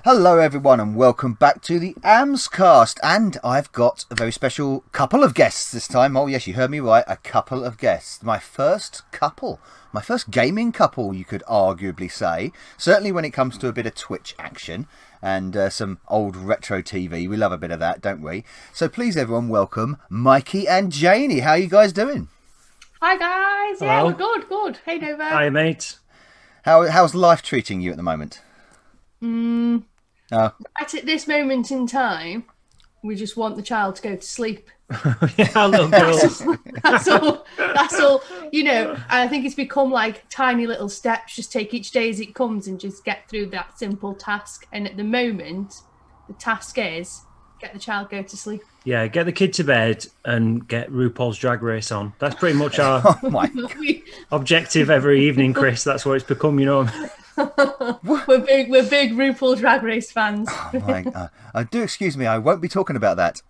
Hello everyone and welcome back to the Amscast, and I've got a very special couple of guests this time. Oh yes, you heard me right, a couple of guests. My first gaming couple, you could arguably say. Certainly when it comes to a bit of Twitch action and some old retro TV. We love a bit of that, don't we? So please everyone welcome Mikey and Janie. How are you guys doing? Hi guys, yeah, Hello. we're good. Hey Nova. Hi mate. How's life treating you at the moment? Right at this moment in time, we just want the child to go to sleep. Yeah, little girl. That's all. You know, I think it's become like tiny little steps. Just take each day as it comes and just get through that simple task. And at the moment, the task is get the child go to sleep. Yeah, get the kid to bed and get RuPaul's Drag Race on. That's pretty much our Oh my objective every evening, Chris. That's what it's become, you know. We're big RuPaul Drag Race fans. do excuse me, I won't be talking about that.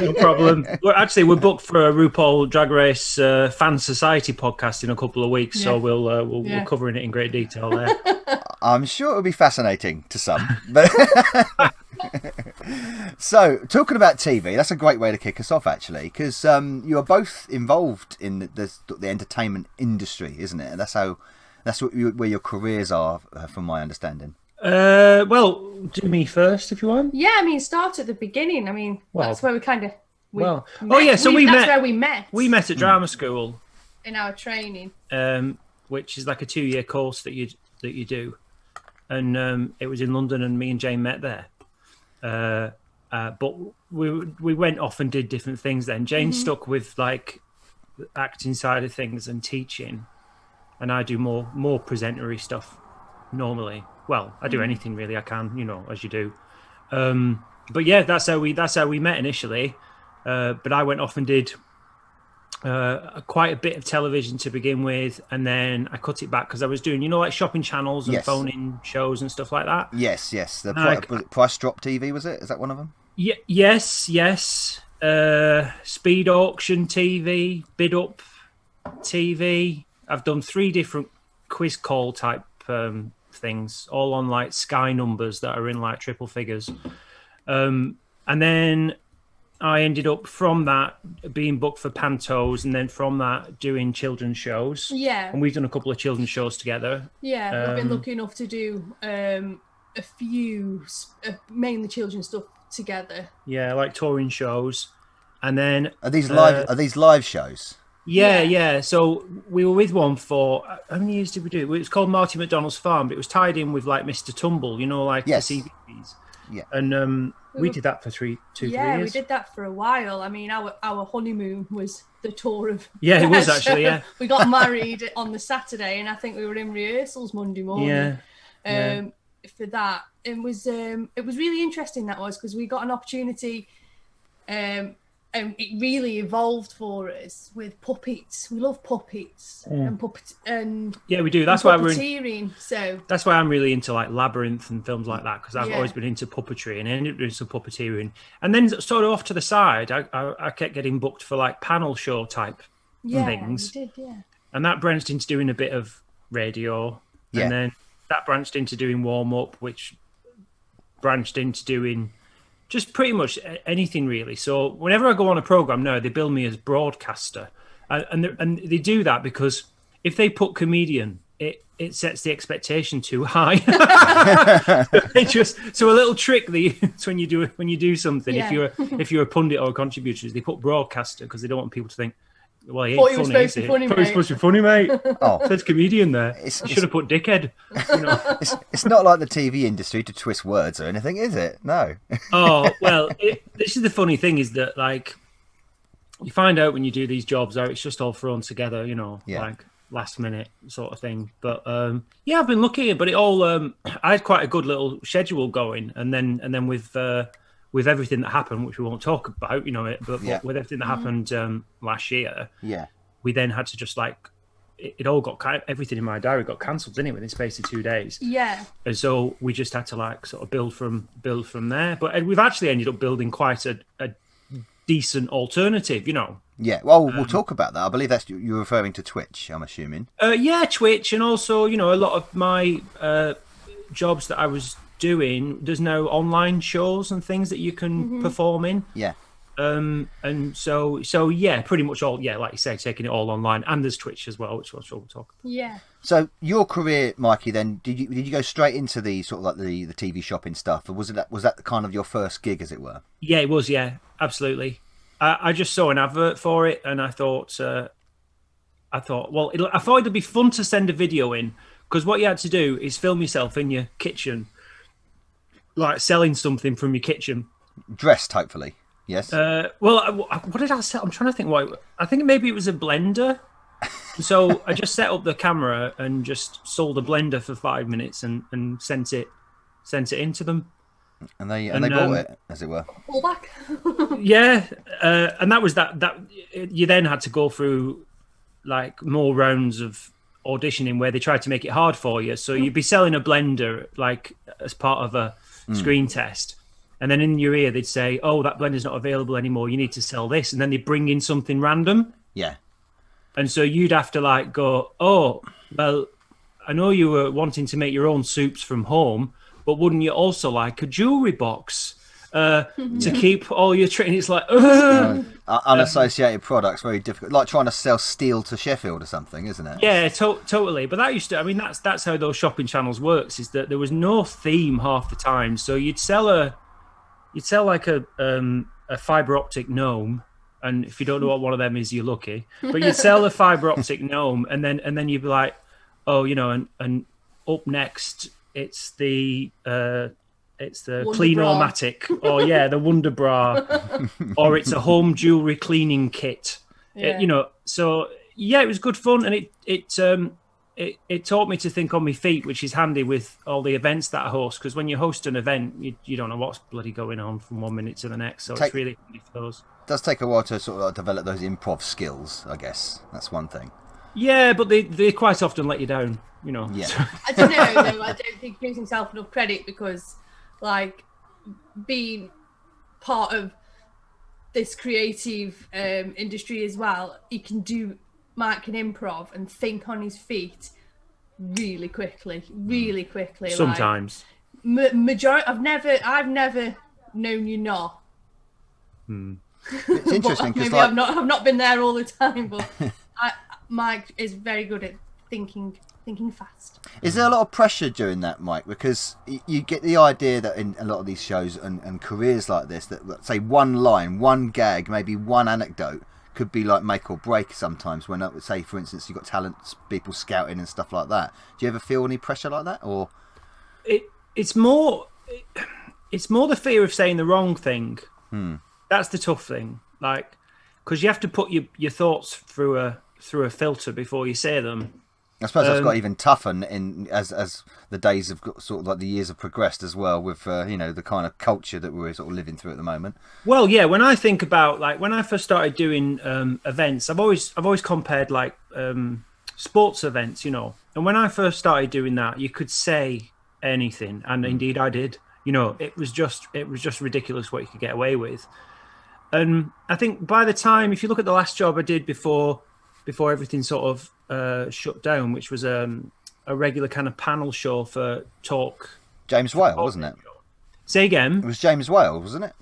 No problem. We're booked for a RuPaul Drag Race fan society podcast in a couple of weeks, so we're covering it in great detail there. I'm sure it'll be fascinating to some. But so, talking about TV, that's a great way to kick us off, actually, because you are both involved in the entertainment industry, isn't it? And that's where your careers are, from my understanding. Well, do me first if you want. Yeah, I mean, start at the beginning. I mean, that's where we kind of. That's where we met. We met at drama school in our training, which is like a 2-year course that you do, and it was in London, and me and Jane met there. But we went off and did different things. Then Jane stuck with like the acting side of things and teaching, and I do more presentery stuff normally. Well, I do anything really I can, you know, as you do. But yeah, that's how we met initially. But I went off and did quite a bit of television to begin with, and then I cut it back because I was doing, you know, like shopping channels and phone-in shows and stuff like that. Yes. The Price Drop TV, was it? Is that one of them? Yes. Speed Auction TV, Bid Up TV. I've done 3 different quiz call type things, all on like Sky numbers that are in like triple figures. And then I ended up from that being booked for Pantos, and then from that doing children's shows. Yeah. And we've done a couple of children's shows together. Yeah, we've been lucky enough to do a few, mainly children's stuff together. Yeah, like touring shows. And then Are these live shows? Yeah. So we were with one for, how many years did we do? It was called Marty McDonald's Farm, but it was tied in with like Mr. Tumble, you know, like the CVs. Yeah. And we did that for 3 years. Yeah, we did that for a while. I mean, our honeymoon was the tour of. Yeah, it was actually. Yeah. We got married on the Saturday, and I think we were in rehearsals Monday morning. For that, it was really interesting. That was because we got an opportunity. And it really evolved for us with puppets. We love puppets and puppet and we do. That's why we're puppeteering. So that's why I'm really into like Labyrinth and films like that, because I've always been into puppetry and ended up doing some puppeteering. And then sort of off to the side, I kept getting booked for like panel show type things. You did, and that branched into doing a bit of radio, and then that branched into doing warm up, which branched into doing just pretty much anything really. So whenever I go on a program now, they bill me as broadcaster, and they do that because if they put comedian, it sets the expectation too high. So a little trick when you do something, if you're a pundit or a contributor, they put broadcaster because they don't want people to think, well, he ain't funny, is he? Thought he was supposed to be funny, mate. Oh, says comedian there. You should have put dickhead. You know. It's not like the TV industry to twist words or anything, is it? No. Oh well, this is the funny thing is that like you find out when you do these jobs, it's just all thrown together, you know, like last minute sort of thing. But I've been lucky, but it all I had quite a good little schedule going, and then with everything that happened, which we won't talk about, you know, but with everything that happened last year, we then had to just like, it all got everything in my diary got cancelled, didn't it, within the space of 2 days? Yeah. And so we just had to like sort of build from there. But we've actually ended up building quite a decent alternative, you know. Yeah, well, we'll talk about that. I believe that's you're referring to Twitch, I'm assuming. Yeah, Twitch, and also, you know, a lot of my jobs that I was doing, there's no online shows and things that you can perform in. Yeah. And so yeah, pretty much all, yeah, like you say, taking it all online, and there's Twitch as well, which I'm sure we'll talk about. Yeah. So your career, Mikey, then did you go straight into the sort of like the TV shopping stuff, or was that kind of your first gig, as it were? Yeah, it was. Yeah, absolutely. I just saw an advert for it, and I thought, I thought it'd be fun to send a video in, because what you had to do is film yourself in your kitchen, like selling something from your kitchen, dressed, hopefully. Yes. Well, what did I sell? I'm trying to think. I think maybe it was a blender. So I just set up the camera and just sold a blender for 5 minutes and sent it into them. And they bought it, as it were. Pull back. Yeah, and that was that. You then had to go through like more rounds of auditioning where they tried to make it hard for you. So you'd be selling a blender like as part of a screen test. And then in your ear, they'd say, "Oh, that blender's not available anymore. You need to sell this." And then they'd bring in something random. Yeah. And so you'd have to like go, "Oh, well, I know you were wanting to make your own soups from home, but wouldn't you also like a jewelry box to keep all your training?" It's like, unassociated products, very difficult. Like trying to sell steel to Sheffield or something, isn't it? Yeah, totally. But that used to, I mean, that's how those shopping channels works. Is that there was no theme half the time. So you'd sell like a fiber optic gnome, and if you don't know what one of them is, you're lucky. But you'd sell a fiber optic gnome, and then you'd be like, oh, and up next it's the Clean-O-Matic, or the Wonder Bra, or it's a home jewelry cleaning kit. Yeah. So yeah, it was good fun, and it taught me to think on my feet, which is handy with all the events that I host, because when you host an event, you don't know what's bloody going on from 1 minute to the next. So it's really handy for those. It does take a while to sort of like develop those improv skills, I guess. That's one thing. Yeah, but they quite often let you down, Yeah. I don't know, though. I don't think he gives himself enough credit, because, like, being part of this creative industry as well, Mike can improv and think on his feet really quickly. Sometimes. Like, majority, I've never known you not. It's interesting because I've not been there all the time, but Mike is very good at thinking fast. Is there a lot of pressure during that, Mike? Because you get the idea that in a lot of these shows and careers like this, that let's say one line, one gag, maybe one anecdote could be like make or break sometimes. When, say, for instance, you've got talent people scouting and stuff like that. Do you ever feel any pressure like that, or it's more the fear of saying the wrong thing. That's the tough thing, like, because you have to put your thoughts through a filter before you say them. I suppose that's got even tougher as the days have got, sort of like the years have progressed as well, with the kind of culture that we're sort of living through at the moment. Well, yeah, when I think about, like, when I first started doing events, I've always compared like sports events, and when I first started doing that, you could say anything, and indeed I did. It was just ridiculous what you could get away with. And I think by the time, if you look at the last job I did before everything sort of shut down, which was a regular kind of panel show for Talk. James Whale, wasn't it? Say again. It was James Whale, wasn't it?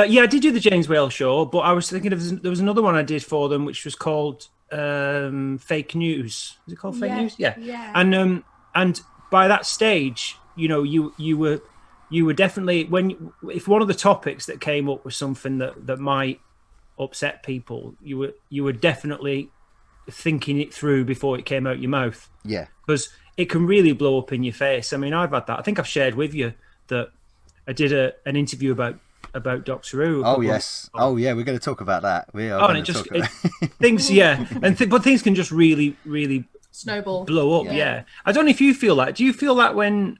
Yeah, I did do the James Whale show, but I was thinking there was another one I did for them, which was called Fake News. Is it called Fake News? Yeah. And by that stage, you were definitely, if one of the topics that came up was something that might upset people, you were definitely thinking it through before it came out your mouth. Yeah. Because it can really blow up in your face. I mean, I've had that. I think I've shared with you that I did an interview about Doctor Who. Oh, yes. Oh, yeah, we're going to talk about that. We are going to talk about things, yeah. But things can just really, really snowball, blow up, yeah. I don't know if you feel that. Do you feel that when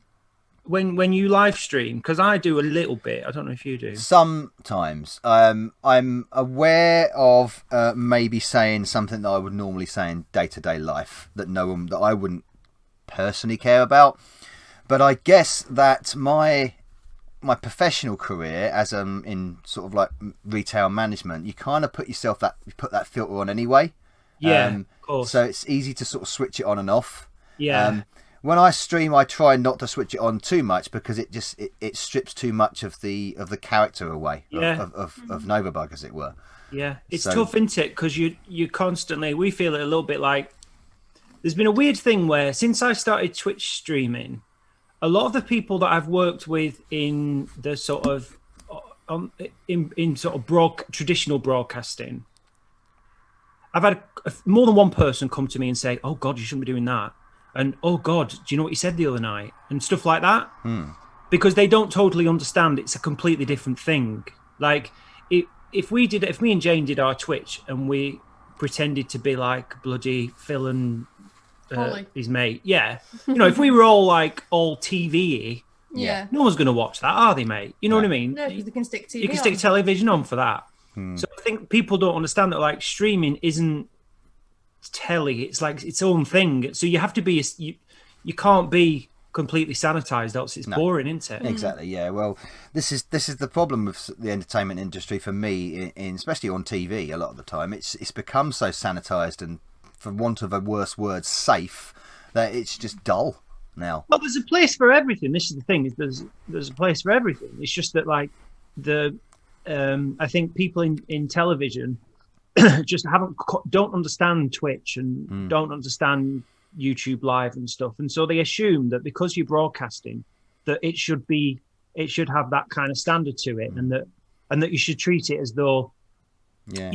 you live stream? Because I do a little bit. I don't know if you do. Sometimes. I'm aware of maybe saying something that I would normally say in day-to-day life that I wouldn't personally care about. But I guess that my professional career, as in sort of like retail management, you kind of put that filter on anyway. Yeah, of course. So it's easy to sort of switch it on and off. Yeah. when I stream, I try not to switch it on too much because it strips too much of the character away of Novabug, as it were. Yeah, it's tough, isn't it? Because you constantly, we feel it a little bit like there's been a weird thing where since I started Twitch streaming, a lot of the people that I've worked with in the sort of in sort of traditional broadcasting, I've had more than one person come to me and say, "Oh God, you shouldn't be doing that," and "Oh God, do you know what you said the other night?" and stuff like that, because they don't totally understand it's a completely different thing. Like if me and Jane did our Twitch and we pretended to be like bloody Phil and his mate, if we were all like all TV-y, no one's going to watch that, are they, mate? You know what I mean? No, because they can stick TV. You can stick television on for that. So I think people don't understand that like streaming isn't telly; it's like its own thing. So you have to be you can't be completely sanitized, else it's boring, isn't it? Exactly. Yeah. Well, this is the problem with the entertainment industry for me, especially on TV. A lot of the time, it's become so sanitized and, for want of a worse word, safe, that it's just dull now. Well, there's a place for everything. This is the thing: is there's a place for everything. It's just that like I think people in television just don't understand Twitch and don't understand YouTube Live and stuff, and so they assume that because you're broadcasting, that it should have that kind of standard to it, and that you should treat it as though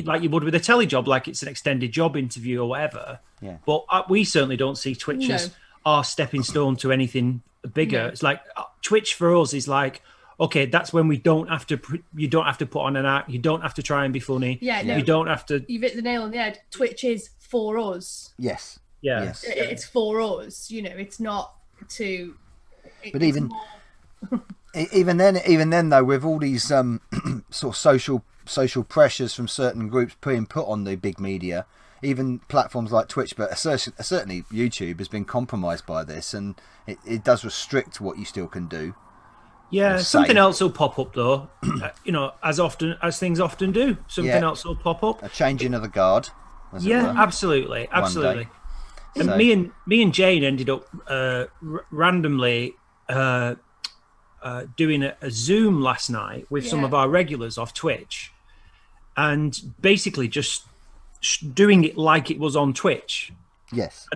like you would with a telly job, like it's an extended job interview or whatever. Yeah. But we certainly don't see Twitch as our stepping stone to anything bigger. No. It's like Twitch for us is like, okay, that's when you don't have to put on an act, you don't have to try and be funny. Yeah, no, you don't have to. You've hit the nail on the head. Twitch is for us. Yes. Yeah. Yes. It's for us. It's not to. But even then though, with all these sort of social pressures from certain groups being put on the big media, even platforms like Twitch, but certainly YouTube has been compromised by this, and it does restrict what you still can do. Yeah, something else will pop up though. As things often do, something else will pop up. A changing of the guard. Absolutely. And so. me and Jane ended up randomly doing a Zoom last night with some of our regulars off Twitch, and basically just doing it like it was on Twitch. Yes.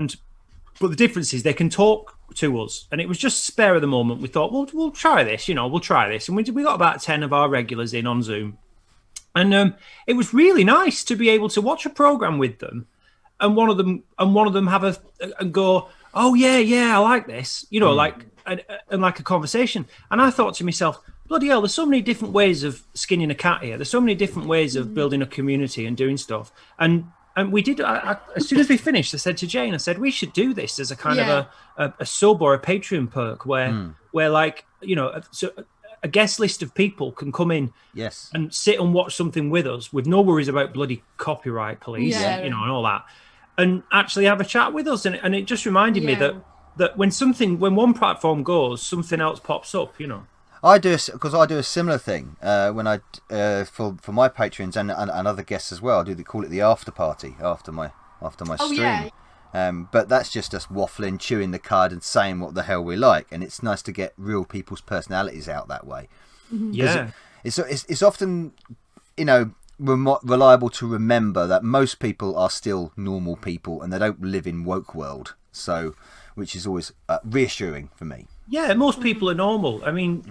But the difference is they can talk to us, and it was just spare of the moment. We thought, we'll try this, and we got about 10 of our regulars in on Zoom, and it was really nice to be able to watch a program with them, and one of them have and go, oh yeah, I like this, like like a conversation. And I thought to myself, bloody hell, there's so many different ways of skinning a cat here. There's so many different ways of building a community and doing stuff. And we did. As soon as we finished, I said to Jane, we should do this as a kind of a sub or a Patreon perk where like, so a guest list of people can come in and sit and watch something with us with no worries about bloody copyright police, and all that, and actually have a chat with us. And it just reminded me that when one platform goes, something else pops up, I do, because I do a similar thing when I for my patrons and other guests as well. They call it the after party after my stream. But that's just us waffling, chewing the cud, and saying what the hell we like. And it's nice to get real people's personalities out that way. Yeah, it's often reliable to remember that most people are still normal people and they don't live in woke world. So, which is always reassuring for me. Yeah, most people are normal. I mean,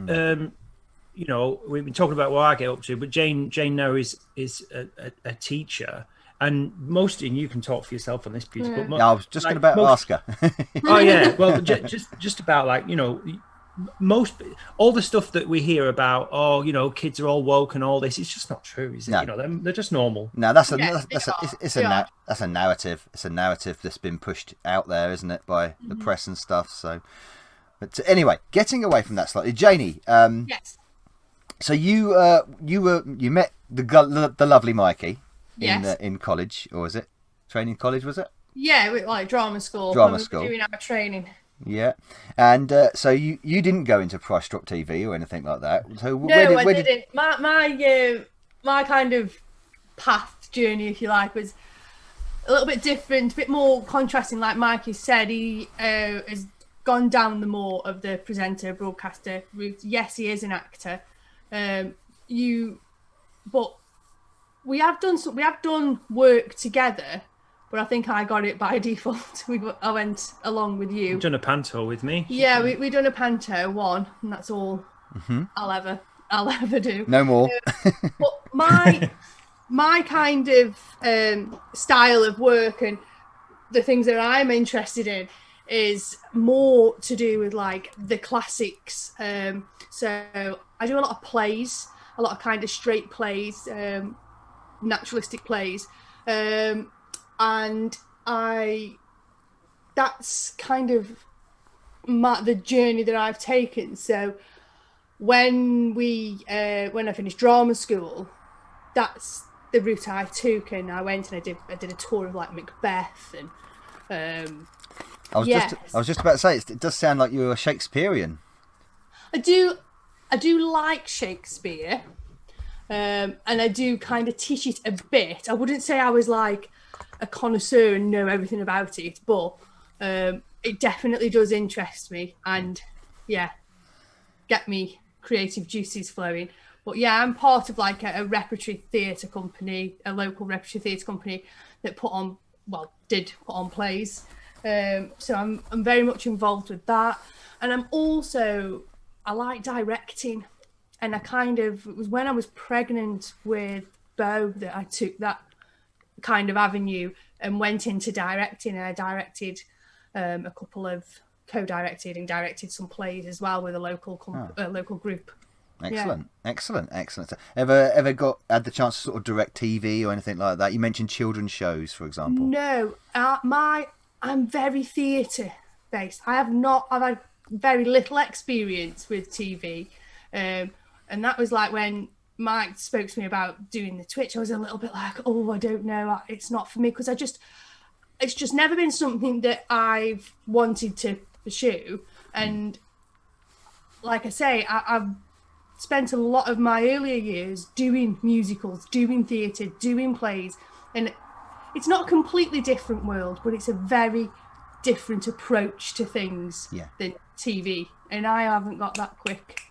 we've been talking about what I get up to, but Jane now is a teacher, and you can talk for yourself on this piece. But I was just going to ask her. Oh yeah, well, just about all the stuff that we hear about. Kids are all woke and all this. It's just not true, is it? No. They're just normal. No, that's a narrative. It's a narrative that's been pushed out there, isn't it, by the press and stuff. So. But anyway, getting away from that slightly, Janie. Yes. So you met the lovely Mikey in college, or was it training college? Was it? Yeah, like drama school. Doing our training. Yeah, and so you didn't go into Price Drop TV or anything like that. So I didn't. My kind of path journey, if you like, was a little bit different, a bit more contrasting. Like Mikey said, he has gone down the more of the presenter, broadcaster route. Yes, he is an actor. But we have done work together. But I think I got it by default. I went along with you. You've done a panto with me. Yeah, we done a panto one, and that's all I'll ever do. No more. But my kind of style of work and the things that I'm interested in is more to do with like the classics. So I do a lot of plays, a lot of kind of straight plays, naturalistic plays. And that's kind of the journey that I've taken. So when I finished drama school, that's the route I took, and I went and I did a tour of like Macbeth and I was just about to say, it does sound like you're a Shakespearean. I do like Shakespeare, and I do kind of teach it a bit. I wouldn't say I was like a connoisseur and know everything about it, but it definitely does interest me and get me creative juices flowing. But yeah, I'm part of like a repertory theatre company, a local repertory theatre company that did put on plays. So I'm very much involved with that, and I like directing, and it was when I was pregnant with Bo that I took that kind of avenue and went into directing, and I directed a couple of co-directed and directed some plays as well with a local group. Excellent. Ever had the chance to sort of direct TV or anything like that? You mentioned children's shows, for example. No, I'm very theatre based. I've had very little experience with TV, and that was like when Mike spoke to me about doing the Twitch. I was a little bit like, oh, I don't know, it's not for me, because it's just never been something that I've wanted to pursue. And like I say, I've spent a lot of my earlier years doing musicals, doing theatre, doing plays, and it's not a completely different world, but it's a very different approach to things than TV, and I haven't got that quick.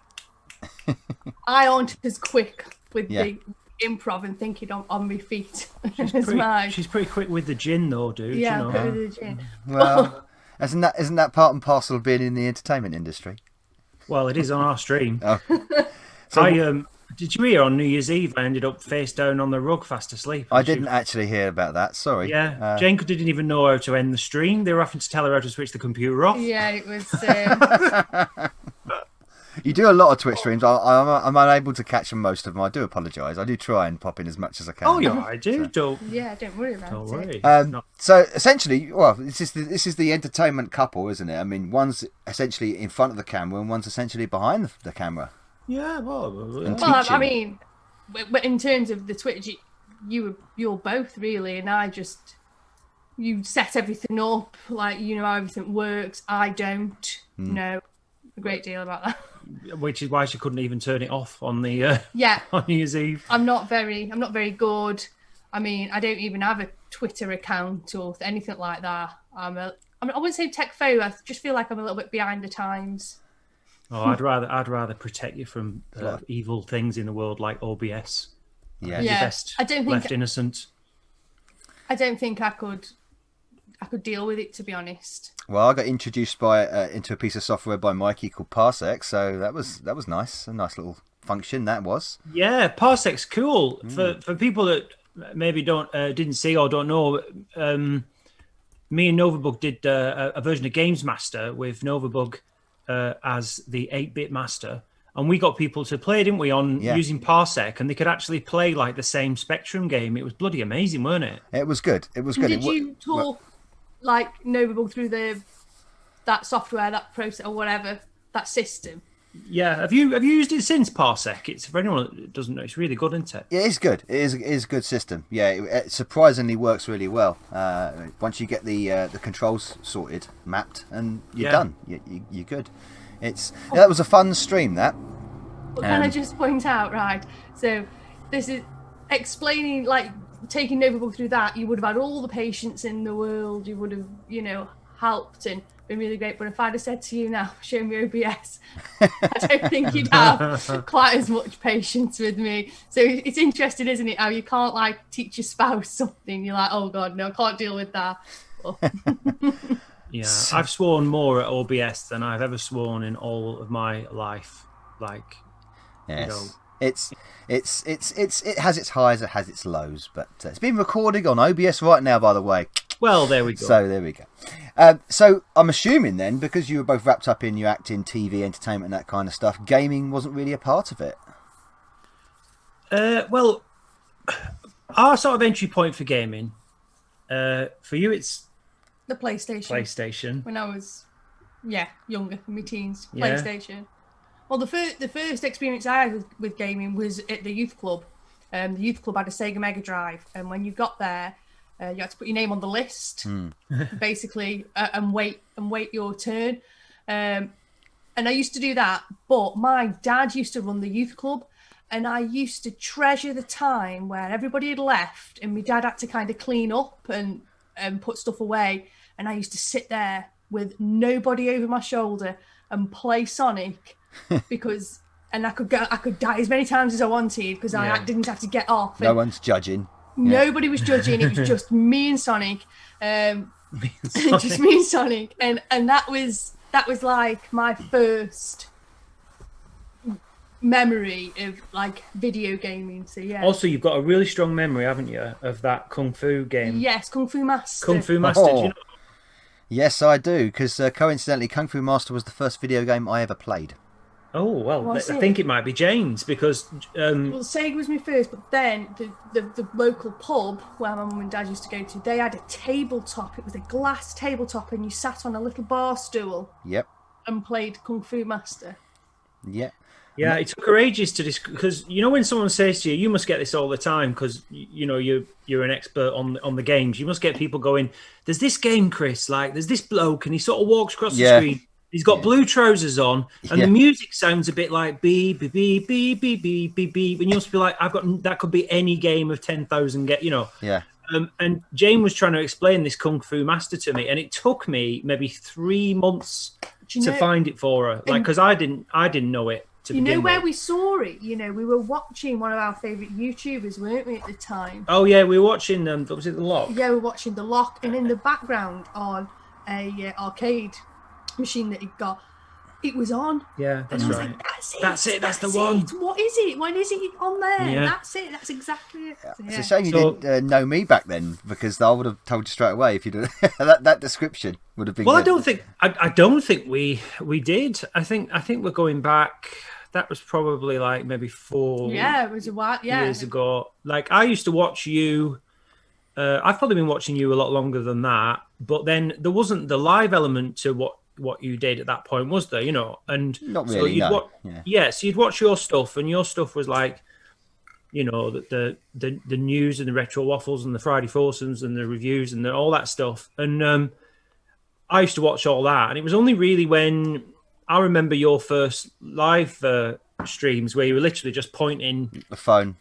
I aren't as quick with the improv and thinking on my feet as mine. She's pretty quick with the gin, though, dude. Yeah, you know. quick with the gin. Well, isn't that part and parcel of being in the entertainment industry? Well, it is on our stream. Oh. So, did you hear on New Year's Eve I ended up face down on the rug fast asleep? I didn't actually hear about that, sorry. Yeah, Jane didn't even know how to end the stream. They were having to tell her how to switch the computer off. Yeah, it was... You do a lot of Twitch streams. I'm unable to catch them, most of them. I do apologise. I do try and pop in as much as I can. Oh, yeah, I do. Don't worry about it. Don't worry. So essentially, well, this is the entertainment couple, isn't it? I mean, one's essentially in front of the camera and one's essentially behind the camera. Yeah, well, I mean, in terms of the Twitch, you're both really, and you set everything up, like you know how everything works. I don't know a great deal about that. Which is why she couldn't even turn it off on the on New Year's Eve. I'm not very good. I mean, I don't even have a Twitter account or anything like that. I wouldn't say tech phobe. I just feel like I'm a little bit behind the times. Oh, I'd rather protect you from evil things in the world like OBS. Yeah, you're best left innocent. I don't think I could deal with it, to be honest. Well, I got introduced into a piece of software by Mikey called Parsec, so that was nice. A nice little function that was. Yeah, Parsec's cool. For people that maybe didn't see or don't know, me and Novabug did a version of Games Master with Novabug as the 8-bit master, and we got people to play, didn't we, using Parsec, and they could actually play like the same Spectrum game. It was bloody amazing, weren't it? It was good. Did you talk like Novabug through that software, that process, or whatever, that system? Yeah, have you used it since Parsec? It's for anyone that doesn't know, it's really good, isn't it? Yeah, it's good. It is a good system. Yeah, it surprisingly works really well. Once you get the controls sorted, mapped, and you're done. You're good. That was a fun stream. That. But can I just point out, right? So this is explaining, like taking Novabug through that. You would have had all the patience in the world. You would have, helped, and been really great. But if I'd have said to you now, show me OBS, I don't think you'd have quite as much patience with me. So it's interesting, isn't it? How you can't like teach your spouse something. You're like, oh God, no, I can't deal with that. Yeah, I've sworn more at OBS than I've ever sworn in all of my life. Like, yes. You know, it has its highs, it has its lows, but it's been recording on OBS right now, by the way. Well, there we go. So there we go. So I'm assuming then, because you were both wrapped up in your acting, TV, entertainment, and that kind of stuff, gaming wasn't really a part of it. Well, our sort of entry point for gaming, for you, it's the PlayStation. When I was, younger, in my teens, PlayStation. Well, the first experience I had with gaming was at the youth club. The youth club had a Sega Mega Drive, and when you got there, you had to put your name on the list, basically, and wait your turn. And I used to do that, but my dad used to run the youth club, and I used to treasure the time where everybody had left, and my dad had to kind of clean up and put stuff away, and I used to sit there with nobody over my shoulder and play Sonic. Because I could die as many times as I wanted because I didn't have to get off. No one's judging. Nobody was judging. It was just me and Sonic. Just me and Sonic, and that was like my first memory of like video gaming. So yeah. Also, you've got a really strong memory, haven't you, of that Kung Fu game? Yes, Kung Fu Master. Kung Fu Master. Oh. Do you know? Yes, I do, because coincidentally, Kung Fu Master was the first video game I ever played. Oh, well, I think it might be Jane's because... Well, Sega was my first, but then the local pub where my mum and dad used to go to, they had a tabletop. It was a glass tabletop, and you sat on a little bar stool. Yep. And played Kung Fu Master. Yep. Yeah, it took her ages to because you know when someone says to you, you must get this all the time because you know you're an expert on the games. You must get people going, there's this game, Chris, like there's this bloke and he sort of walks across the screen. He's got blue trousers on, and the music sounds a bit like beep beep beep beep beep beep beep beep, and you must be like, that could be any game of 10,000, you know. Yeah. And Jane was trying to explain this Kung Fu Master to me, and it took me maybe 3 months to find it for her, like because I didn't know it. You know where we saw it? You know, we were watching one of our favourite YouTubers, weren't we, at the time? Oh yeah, we were watching was it The Lock? Yeah, we were watching The Lock, and in the background on a arcade machine that it got, it was on. Yeah, that's right. Like, that's it. That's the one. What is it? When is it on there? Yeah. That's it. That's exactly it. Yeah. It's a shame you didn't know me back then, because I would have told you straight away if you did. that description would have been. Well, good. I don't think we did. I think we're going back. That was probably like maybe 4. Yeah, it was a while. Yeah, years ago. Like I used to watch you. I've probably been watching you a lot longer than that, but then there wasn't the live element to what you did at that point, was there? You know, and not really. So so you'd watch your stuff, and your stuff was like, you know, the news and the retro waffles and the Friday foursomes and the reviews and all that stuff. And I used to watch all that, and it was only really when I remember your first live streams where you were literally just pointing the phone.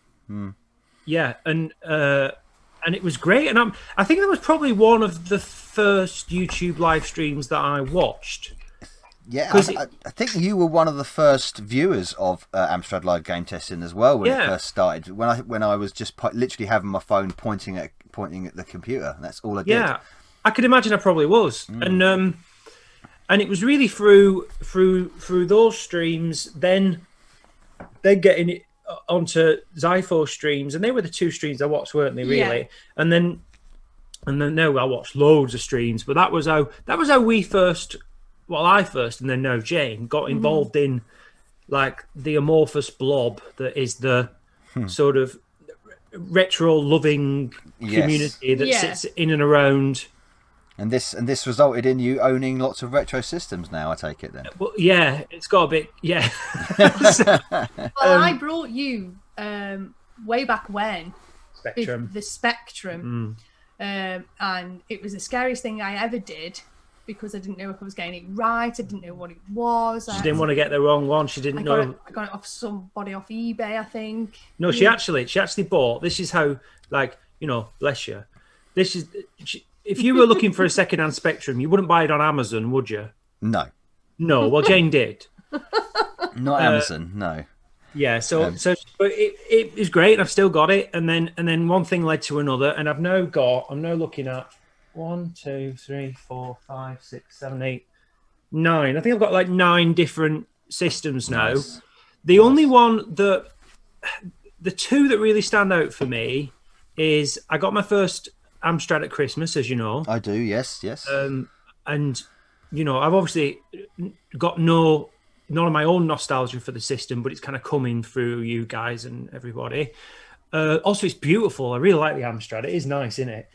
Yeah, and it was great. And I think that was probably one of the first YouTube live streams that I watched. Yeah, I think you were one of the first viewers of Amstrad Live Game Testing as well when it first started. When I was just literally having my phone pointing at the computer. That's all I did. Yeah, I could imagine I probably was. And it was really through those streams, then getting it onto Zypho streams, and they were the 2 streams I watched, weren't they? Really, yeah. And then now I watched loads of streams, but that was how we first. Well, I first, and then now Jane got involved in like the amorphous blob that is the sort of retro loving community that sits in and around. And this resulted in you owning lots of retro systems now, I take it then. Well, yeah, it's got a bit, yeah. I brought you way back when Spectrum. The Spectrum, and it was the scariest thing I ever did because I didn't know if I was getting it right. I didn't know what it was. She didn't want to get the wrong one. She didn't know. I got it off somebody off eBay, I think. No, she actually bought. This is how, like, you know, bless you. This is. if you were looking for a second-hand Spectrum, you wouldn't buy it on Amazon, would you? No. No. Well, Jane did. Not Amazon. No. Yeah. So but it is great. And I've still got it, and then one thing led to another, and I'm now looking at 1, 2, 3, 4, 5, 6, 7, 8, 9. I think I've got like 9 different systems now. Nice. The only one that the two that really stand out for me is I got my first Amstrad at Christmas, as you know. I do, yes. And I've obviously got none of my own nostalgia for the system, but it's kind of coming through you guys and everybody. Also, it's beautiful. I really like the Amstrad. It is nice, isn't it?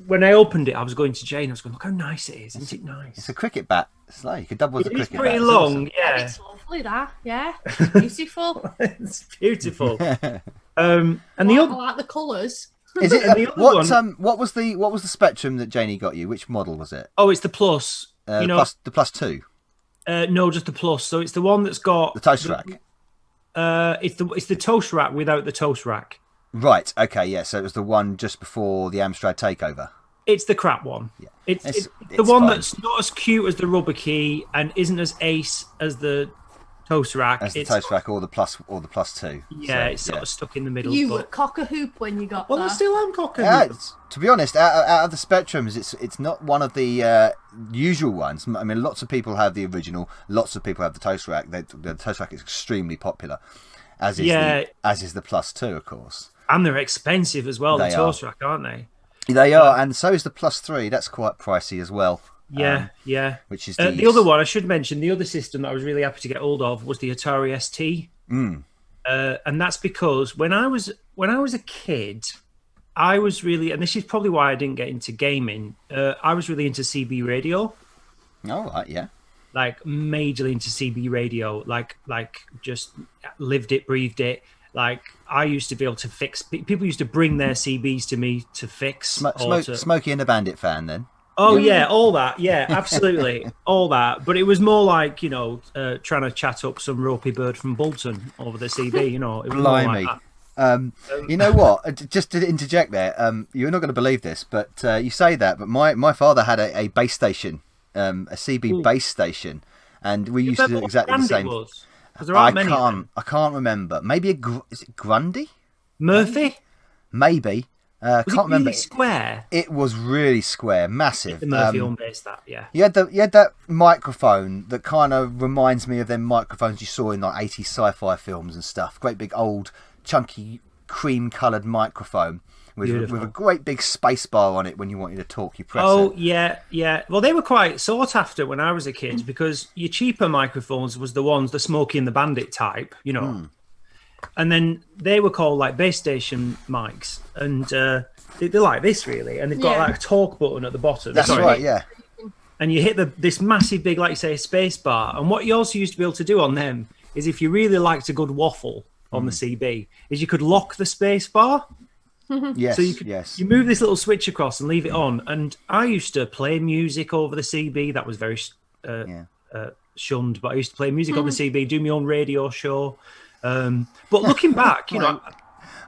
When I opened it, I was going to Jane. I was going, look how nice it is. Isn't it nice? It's a cricket bat. It's like you could double as a cricket bat. It's pretty long, yeah. It's lovely, that. Yeah. It's beautiful. It's beautiful. And the I other, like the colours. Is it? the other What was the Spectrum that Janie got you? Which model was it? oh, it's the Plus. The plus 2. No, just the Plus. So it's the one that's got The toast rack. It's the toast rack without the toast rack. Right. Okay. Yeah. So it was the one just before the Amstrad takeover. It's the crap one. Yeah. It's the one fine. that's not as cute as the rubber key and isn't as ace as the toast rack. As the toast rack or the plus 2. Yeah, it's sort of stuck in the middle. You were cock-a-hoop when you got Well, I that. still am cock To be honest, out of the Spectrums, it's not one of the usual ones. I mean, lots of people have the original. Lots of people have the toast rack. The toast rack is extremely popular, as is the plus 2, of course. And they're expensive as well, the toast rack, aren't they? They are, and so is the plus 3. That's quite pricey as well. Yeah. Which is the other one I should mention. The other system that I was really happy to get hold of was the Atari ST, and that's because when I was a kid, I was really, and this is probably why I didn't get into gaming. I was really into CB radio. Oh right, yeah. Like majorly into CB radio. Like just lived it, breathed it. Like I used to be able to fix. People used to bring their CBs to me to fix. Smokey and the Bandit fan, then. Oh yeah, all that. Yeah, absolutely, all that. But it was more like trying to chat up some ropey bird from Bolton over the CB. It was Blimey. more like that. You know what? Just to interject there, you're not going to believe this, but you say that. But my father had a base station, a CB base station, and we used to do exactly the same. I can't remember. Maybe is it Grundy? Murphy? Maybe. I can't remember. Really square? It was really square, massive. The Murphy on base, that, yeah. You had that microphone that kind of reminds me of them microphones you saw in like 80s sci-fi films and stuff. Great big old chunky cream-coloured microphone with a great big space bar on it. When you wanted to talk, you press it. Oh yeah. Well, they were quite sought after when I was a kid because your cheaper microphones was the Smokey and the Bandit type, And then they were called like base station mics, and they're like this really, and they've got like a talk button at the bottom. That's right, yeah. And you hit this massive big, like you say, space bar. And what you also used to be able to do on them is, if you really liked a good waffle on the CB, is you could lock the space bar. Yes. So you move this little switch across and leave it on. And I used to play music over the CB. That was very shunned, but I used to play music over the CB, do my own radio show. But looking back,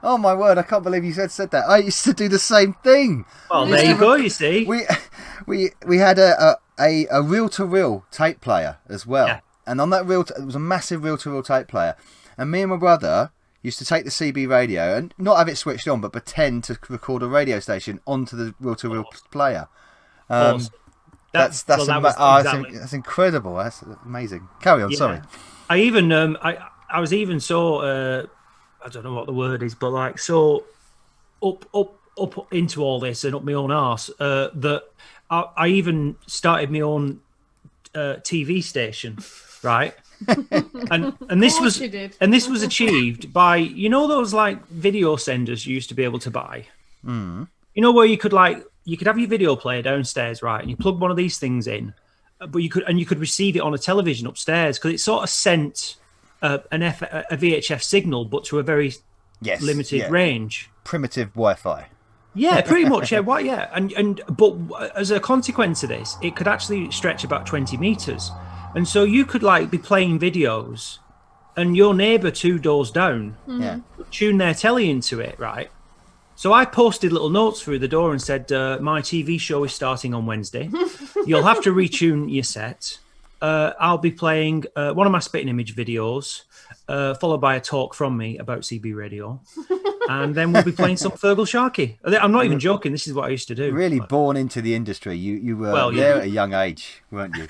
oh my word! I can't believe you said that. I used to do the same thing. Well, there you go. You see, we had a reel-to-reel tape player as well, and on that it was a massive reel-to-reel tape player, and me and my brother used to take the CB radio and not have it switched on, but pretend to record a radio station onto the reel-to-reel player. That's incredible. That's amazing. Carry on. Yeah. Sorry. I even I was even so I don't know what the word is, but like so up into all this and up my own arse that I even started my own TV station, right? and this was achieved by those like video senders you used to be able to buy. Where you could have your video player downstairs, right? And you plug one of these things in, but you could receive it on a television upstairs because it sort of sent a VHF signal, but to a very limited range. Primitive Wi-Fi. Yeah, pretty much. Yeah, but as a consequence of this, it could actually stretch about 20 meters, and so you could like be playing videos, and your neighbour 2 doors down, tune their telly into it, right? So I posted little notes through the door and said, my TV show is starting on Wednesday. You'll have to retune your set. I'll be playing one of my spitting image videos, followed by a talk from me about CB radio. And then we'll be playing some Fergal Sharky. I'm not even joking. This is what I used to do. Really born into the industry. You were there at a young age, weren't you?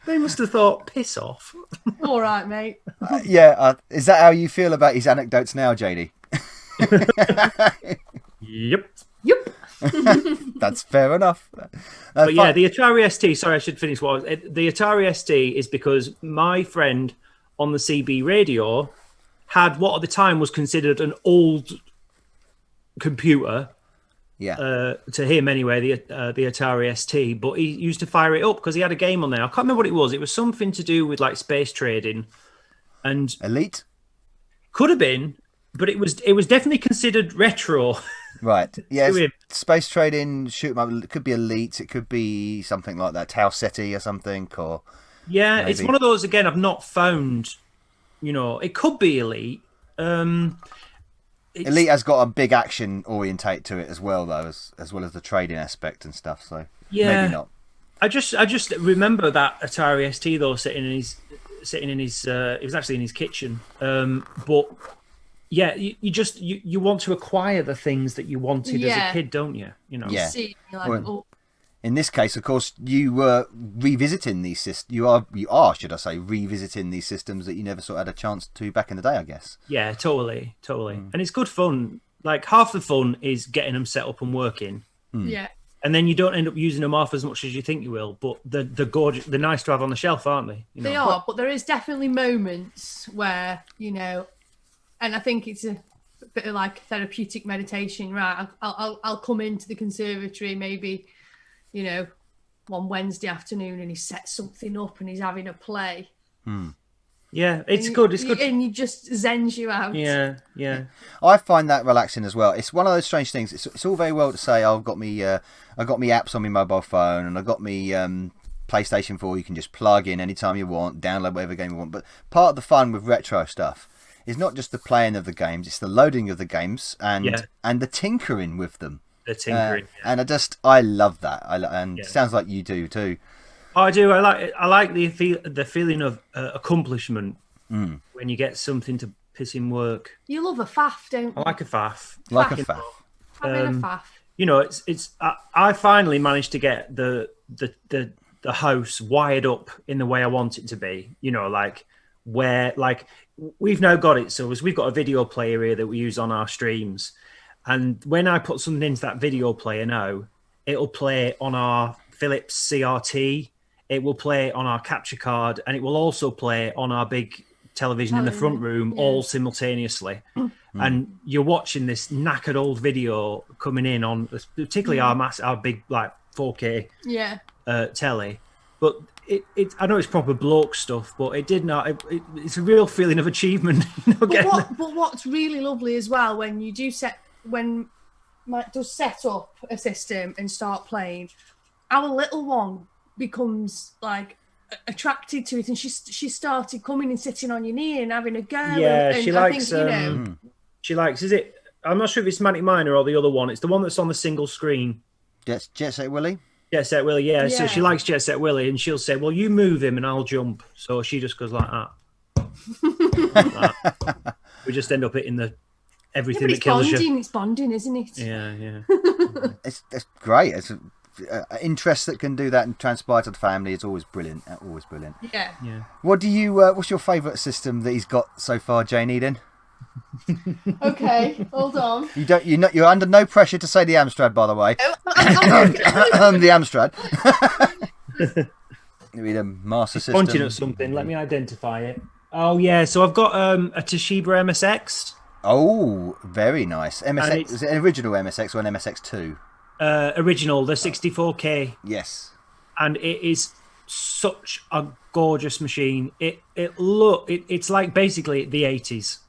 They must have thought, piss off. All right, mate. Is that how you feel about his anecdotes now, Janie? Yep. That's fair enough. But yeah, the Atari ST, sorry, I should finish what I was. The Atari ST is because my friend on the CB radio had what at the time was considered an old computer. Yeah. To him anyway, the Atari ST, but he used to fire it up because he had a game on there. I can't remember what it was. It was something to do with like space trading and Elite. Could have been, but it was definitely considered retro. Right. Yeah. Space trading, shoot 'em up. It could be Elite. It could be something like that, Tau Ceti or something. Or maybe. It's one of those again. I've not found. It could be Elite. Elite has got a big action orientate to it as well, though, as well as the trading aspect and stuff. So maybe not. I just remember that Atari ST though sitting in his. It was actually in his kitchen. But yeah, you want to acquire the things that you wanted as a kid, don't you? Yeah. See, like, in this case, of course, you were revisiting these systems. You are, should I say, revisiting these systems that you never sort of had a chance to back in the day, I guess. Yeah, totally. And it's good fun. Like half the fun is getting them set up and working. Yeah. And then you don't end up using them half as much as you think you will. But they're gorgeous. They're nice to have on the shelf, aren't they? They are, but there is definitely moments where, and I think it's a bit of like therapeutic meditation, right? I'll come into the conservatory maybe, one Wednesday afternoon and he sets something up and he's having a play. Yeah, it's good. It's good. And you just zens you out. Yeah. I find that relaxing as well. It's one of those strange things. It's all very well to say, I've got me apps on my mobile phone and I've got me PlayStation 4 you can just plug in anytime you want, download whatever game you want. But part of the fun with retro stuff is not just the playing of the games, it's the loading of the games and the tinkering with them. The tinkering. And I love that. It sounds like you do too. I do. I like the feeling of accomplishment when you get something to piss in work. You love a faff, don't you? I like a faff. Having a faff. I finally managed to get the house wired up in the way I want it to be. We've now got it. So we've got a video player here that we use on our streams, and when I put something into that video player now, it'll play on our Philips CRT. It will play on our capture card, and it will also play on our big television in the front room, all simultaneously. And you're watching this knackered old video coming in on, particularly our big like 4K telly. But I know it's proper bloke stuff, but it did not. It's a real feeling of achievement. But what's really lovely as well when you do when Mike does set up a system and start playing, our little one becomes like attracted to it, and she started coming and sitting on your knee and having a go. Yeah, and she likes. She likes. Is it? I'm not sure if it's Manic Miner or the other one. It's the one that's on the single screen. Jet Set Willy. Jet Set Willy. Yeah. So she likes Jet Set Willy, and she'll say, "Well, you move him, and I'll jump." So she just goes like that. We just end up hitting everything that kills you. It's bonding, isn't it? Yeah. It's great. It's interest that can do that and transpire to the family is always brilliant. Yeah. What do you? What's your favourite system that he's got so far, Jane Eden? Okay, hold on. You're under no pressure to say the Amstrad, by the way. The Amstrad. You need a master system. Pointing at something. Let me identify it. Oh yeah, so I've got a Toshiba MSX. Oh, very nice. MSX. Is it an original MSX or an MSX2? Original, the 64K. Yes. And it is such a gorgeous machine. It's like basically the 80s.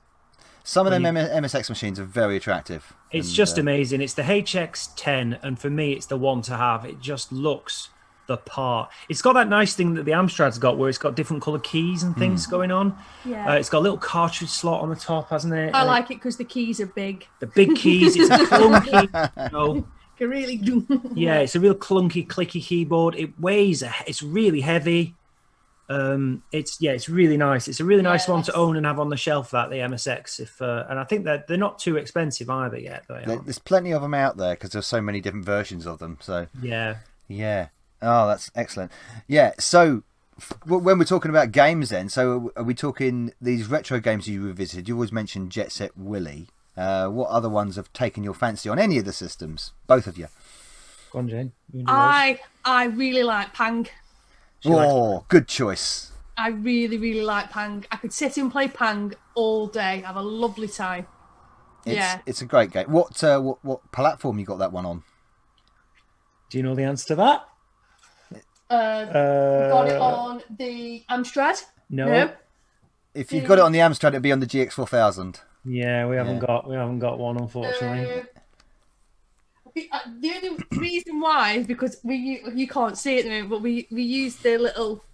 Some of them MSX machines are very attractive. It's just amazing. It's the HX10, and for me, it's the one to have. It just looks the part. It's got that nice thing that the Amstrad's got, where it's got different colour keys and things going on. Yeah. It's got a little cartridge slot on the top, hasn't it? I like it because the keys are big. The big keys. It's a clunky. Really. Yeah, it's a real clunky, clicky keyboard. It weighs. It's really heavy. It's really nice. It's a really nice one to own and have on the shelf. That the MSX, and I think that they're not too expensive either yet. There's plenty of them out there because there's so many different versions of them. So yeah. Oh, that's excellent. Yeah. So when we're talking about games, then, so are we talking these retro games you revisited? You always mentioned Jet Set Willy. What other ones have taken your fancy on any of the systems? Both of you. Go on, Jane. I really like Pang. Good choice. I really, really like Pang. I could sit and play Pang all day. Have a lovely time. It's a great game. What platform you got that one on? Do you know the answer to that? Got it on the Amstrad. No. If you've got it on the Amstrad, it'd be on the GX4000. Yeah, we haven't got one, unfortunately. The only reason why is because you can't see it at the moment, but we use the little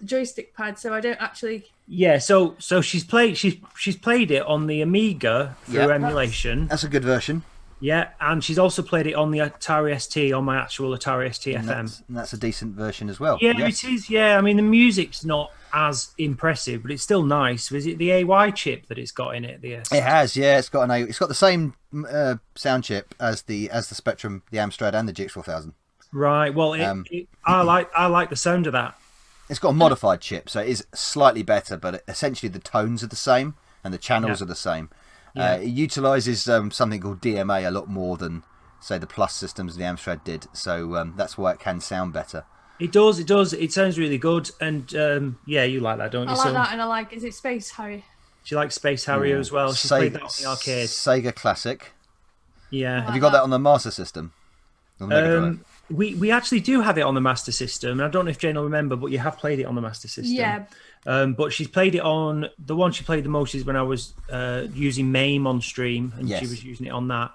joystick pad, so I don't actually. Yeah, so she's played it on the Amiga through emulation. That's a good version. Yeah, and she's also played it on the Atari ST, on my actual Atari ST FM. And that's a decent version as well. Yeah, it is. Yeah, I mean the music's not as impressive, but it's still nice. Was it the AY chip that it's got in it? It has. Yeah, it's got the same sound chip as the Spectrum, the Amstrad, and the GX4000. Right. Well, I like the sound of that. It's got a modified chip, so it is slightly better, but essentially the tones are the same and the channels are the same. Yeah. It utilises something called DMA a lot more than, say, the Plus systems the Amstrad did, so that's why it can sound better. It does. It sounds really good, and you like that, don't you? I like that, and I like. Is it Space Harrier? She likes Space Harrier as well. She's played that on the arcade. Sega Classic. Yeah. Have you got that on the Master System? We actually do have it on the Master System. I don't know if Jane will remember, but you have played it on the Master System. Yeah. But she's played it on the one she played the most is when I was using MAME on stream, and she was using it on that.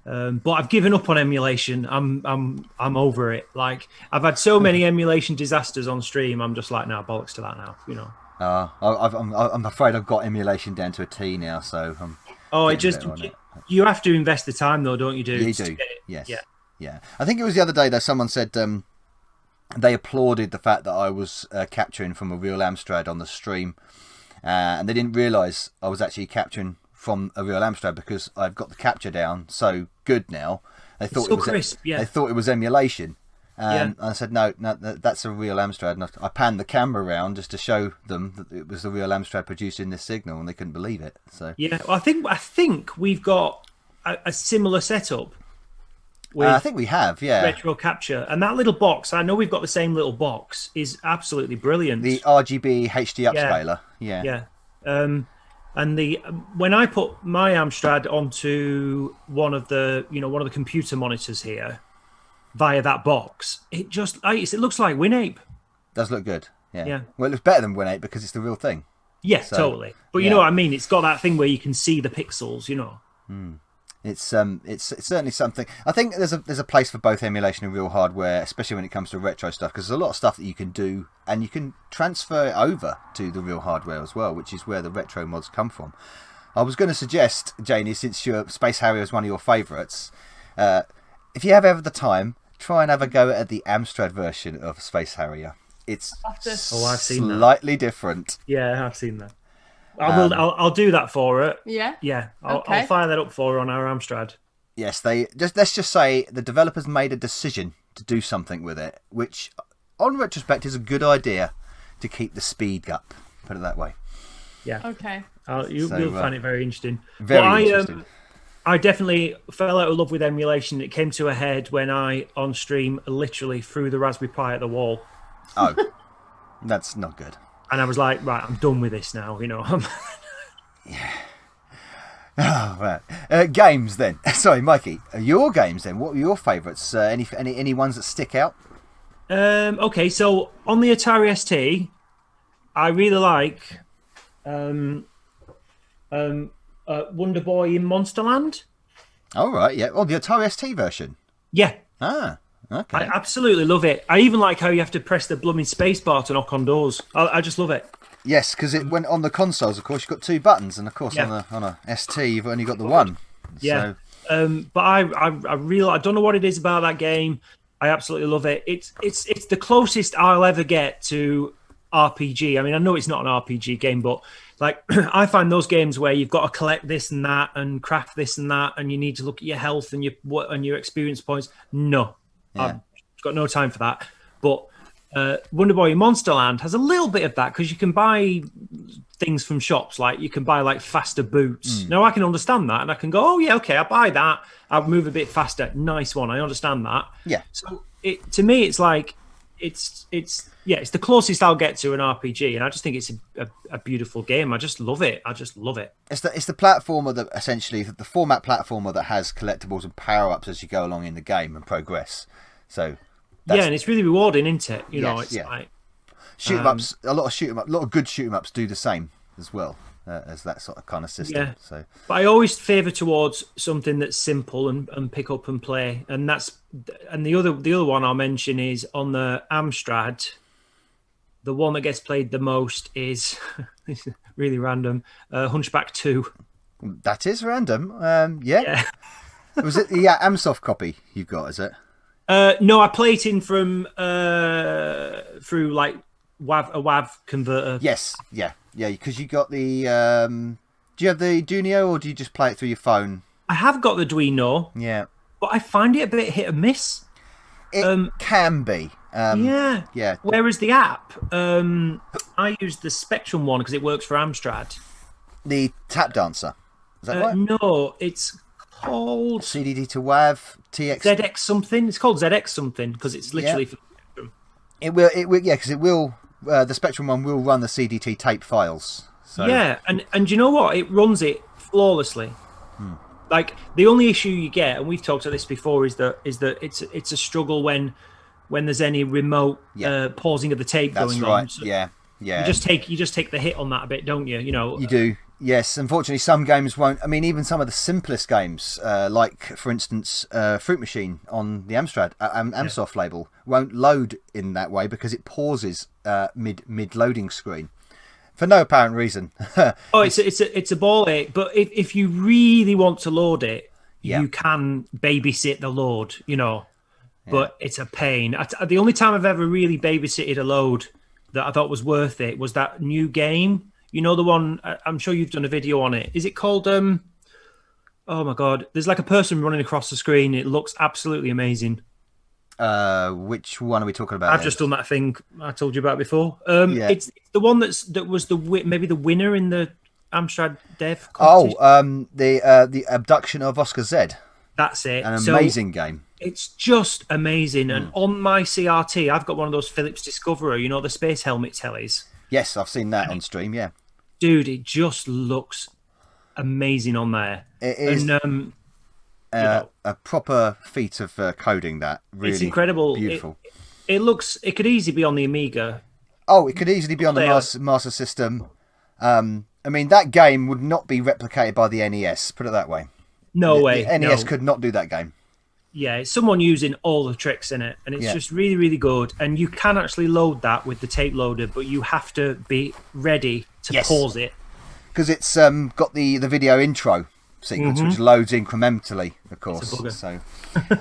But I've given up on emulation. I'm over it. Like I've had so many emulation disasters on stream. I'm just like, bollocks to that now. You know. I'm afraid I've got emulation down to a T now. So you have to invest the time though, don't you? You do. Yes. Yeah. I think it was the other day that someone said they applauded the fact that I was capturing from a real Amstrad on the stream, and they didn't realise I was actually capturing from a real Amstrad because I've got the capture down so good now. They thought it was crisp. Yeah. They thought it was emulation, and I said no, that's a real Amstrad. And I panned the camera around just to show them that it was the real Amstrad producing this signal, and they couldn't believe it. So yeah, well, I think we've got a similar setup. I think we have, retro capture, and that little box. I know we've got the same little box. Is absolutely brilliant. The RGB HD upscaler, and when I put my Amstrad onto one of the computer monitors here via that box, it looks like WinApe. Does look good, yeah. Well, it looks better than WinApe because it's the real thing. Yeah, totally. But you know what I mean. It's got that thing where you can see the pixels. You know. It's certainly something. I think there's a place for both emulation and real hardware, especially when it comes to retro stuff, because there's a lot of stuff that you can do and you can transfer it over to the real hardware as well, which is where the retro mods come from. I was going to suggest, Janie, since your Space Harrier is one of your favourites, if you have ever the time, try and have a go at the Amstrad version of Space Harrier. It's I've seen slightly different. Yeah, I've seen that. I'll do that for her. Yeah. I'll fire that up for her on our Amstrad. Yes, let's just say the developers made a decision to do something with it, which, on retrospect, is a good idea to keep the speed up. Put it that way. Yeah. Okay. You'll find it very interesting. Very interesting. I definitely fell out of love with emulation. It came to a head when I, on stream, literally threw the Raspberry Pi at the wall. Oh, that's not good. And I was like, right, I'm done with this now, you know. Yeah. Oh, right. Games then. Sorry, Mikey. Your games then. What were your favourites? Any ones that stick out? Okay, so on the Atari ST, I really like Wonder Boy in Monsterland. Oh, right, yeah. Oh, the Atari ST version. Yeah. Ah, Okay. I absolutely love it. I even like how you have to press the blooming space bar to knock on doors. I just love it. Yes, because it went on the consoles. Of course, you've got 2 buttons, and of course on a ST, you've only got the one. Yeah. So. But I don't know what it is about that game. I absolutely love it. It's the closest I'll ever get to RPG. I mean, I know it's not an RPG game, but like I find those games where you've got to collect this and that and craft this and that, and you need to look at your health and your experience points. No, I've got no time for that. But Wonder Boy in Monsterland has a little bit of that because you can buy things from shops, like you can buy like faster boots. Now I can understand that, and I can go, oh yeah, okay, I'll buy that. I'll move a bit faster. Nice one. I understand that. Yeah. So to me, it's like it's the closest I'll get to an RPG, and I just think it's a beautiful game. I just love it. It's the platformer that essentially the format platformer that has collectibles and power ups as you go along in the game and progress. So. And it's really rewarding, isn't it? You know, it's like shoot 'em ups. A lot of good shoot 'em ups do the same as well as that sort of kind of system. Yeah. So, but I always favour towards something that's simple and pick up and play. And the other one I'll mention is on the Amstrad. The one that gets played the most is really random. Hunchback 2. That is random. Yeah. Was it the Amsoft copy you've got? Is it? No, I play it in from through like a WAV converter. Yes, yeah, because you got the. Do you have the Dunio or do you just play it through your phone? I have got the Duino. Yeah, but I find it a bit hit and miss. It can be. Yeah. Whereas the app, I use the Spectrum one because it works for Amstrad. The Tap Dancer. Is that right? No, it's called CDD to WAV TX ZX something. It's called ZX something because it's literally for Spectrum. It will. Because it will. The Spectrum one will run the CDT tape files. So. Yeah, and you know what? It runs it flawlessly. Like the only issue you get, and we've talked about this before, is that it's a struggle when there's any remote pausing of the tape going on. That's right. So you just take the hit on that a bit, don't you? You know. You do. Yes, unfortunately, some games won't. I mean, even some of the simplest games, like for instance, Fruit Machine on the Amstrad Amsoft label, won't load in that way because it pauses mid loading screen for no apparent reason. It's a ball ache. But if you really want to load it, you can babysit the load. You know, but it's a pain. The only time I've ever really babysitted a load that I thought was worth it was that new game. You know the one, I'm sure you've done a video on it. Is it called, oh my God, there's like a person running across the screen. It looks absolutely amazing. Which one are we talking about? I've just done that thing I told you about before. It's the one that was maybe the winner in the Amstrad Dev competition. The Abduction of Oscar Z. That's it. An amazing game. It's just amazing. And on my CRT, I've got one of those Philips Discoverer, you know, the space helmet tellies. Yes, I've seen that on stream, yeah. Dude, it just looks amazing on there. It is a proper feat of coding, that. Really, it's incredible. Beautiful. It could easily be on the Amiga. Oh, it could easily be on the Master System. I mean, that game would not be replicated by the NES, put it that way. No way. The NES could not do that game. Yeah, it's someone using all the tricks in it, and it's just really, really good. And you can actually load that with the tape loader, but you have to be ready to pause it. Because it's got the video intro sequence, which loads incrementally, of course. So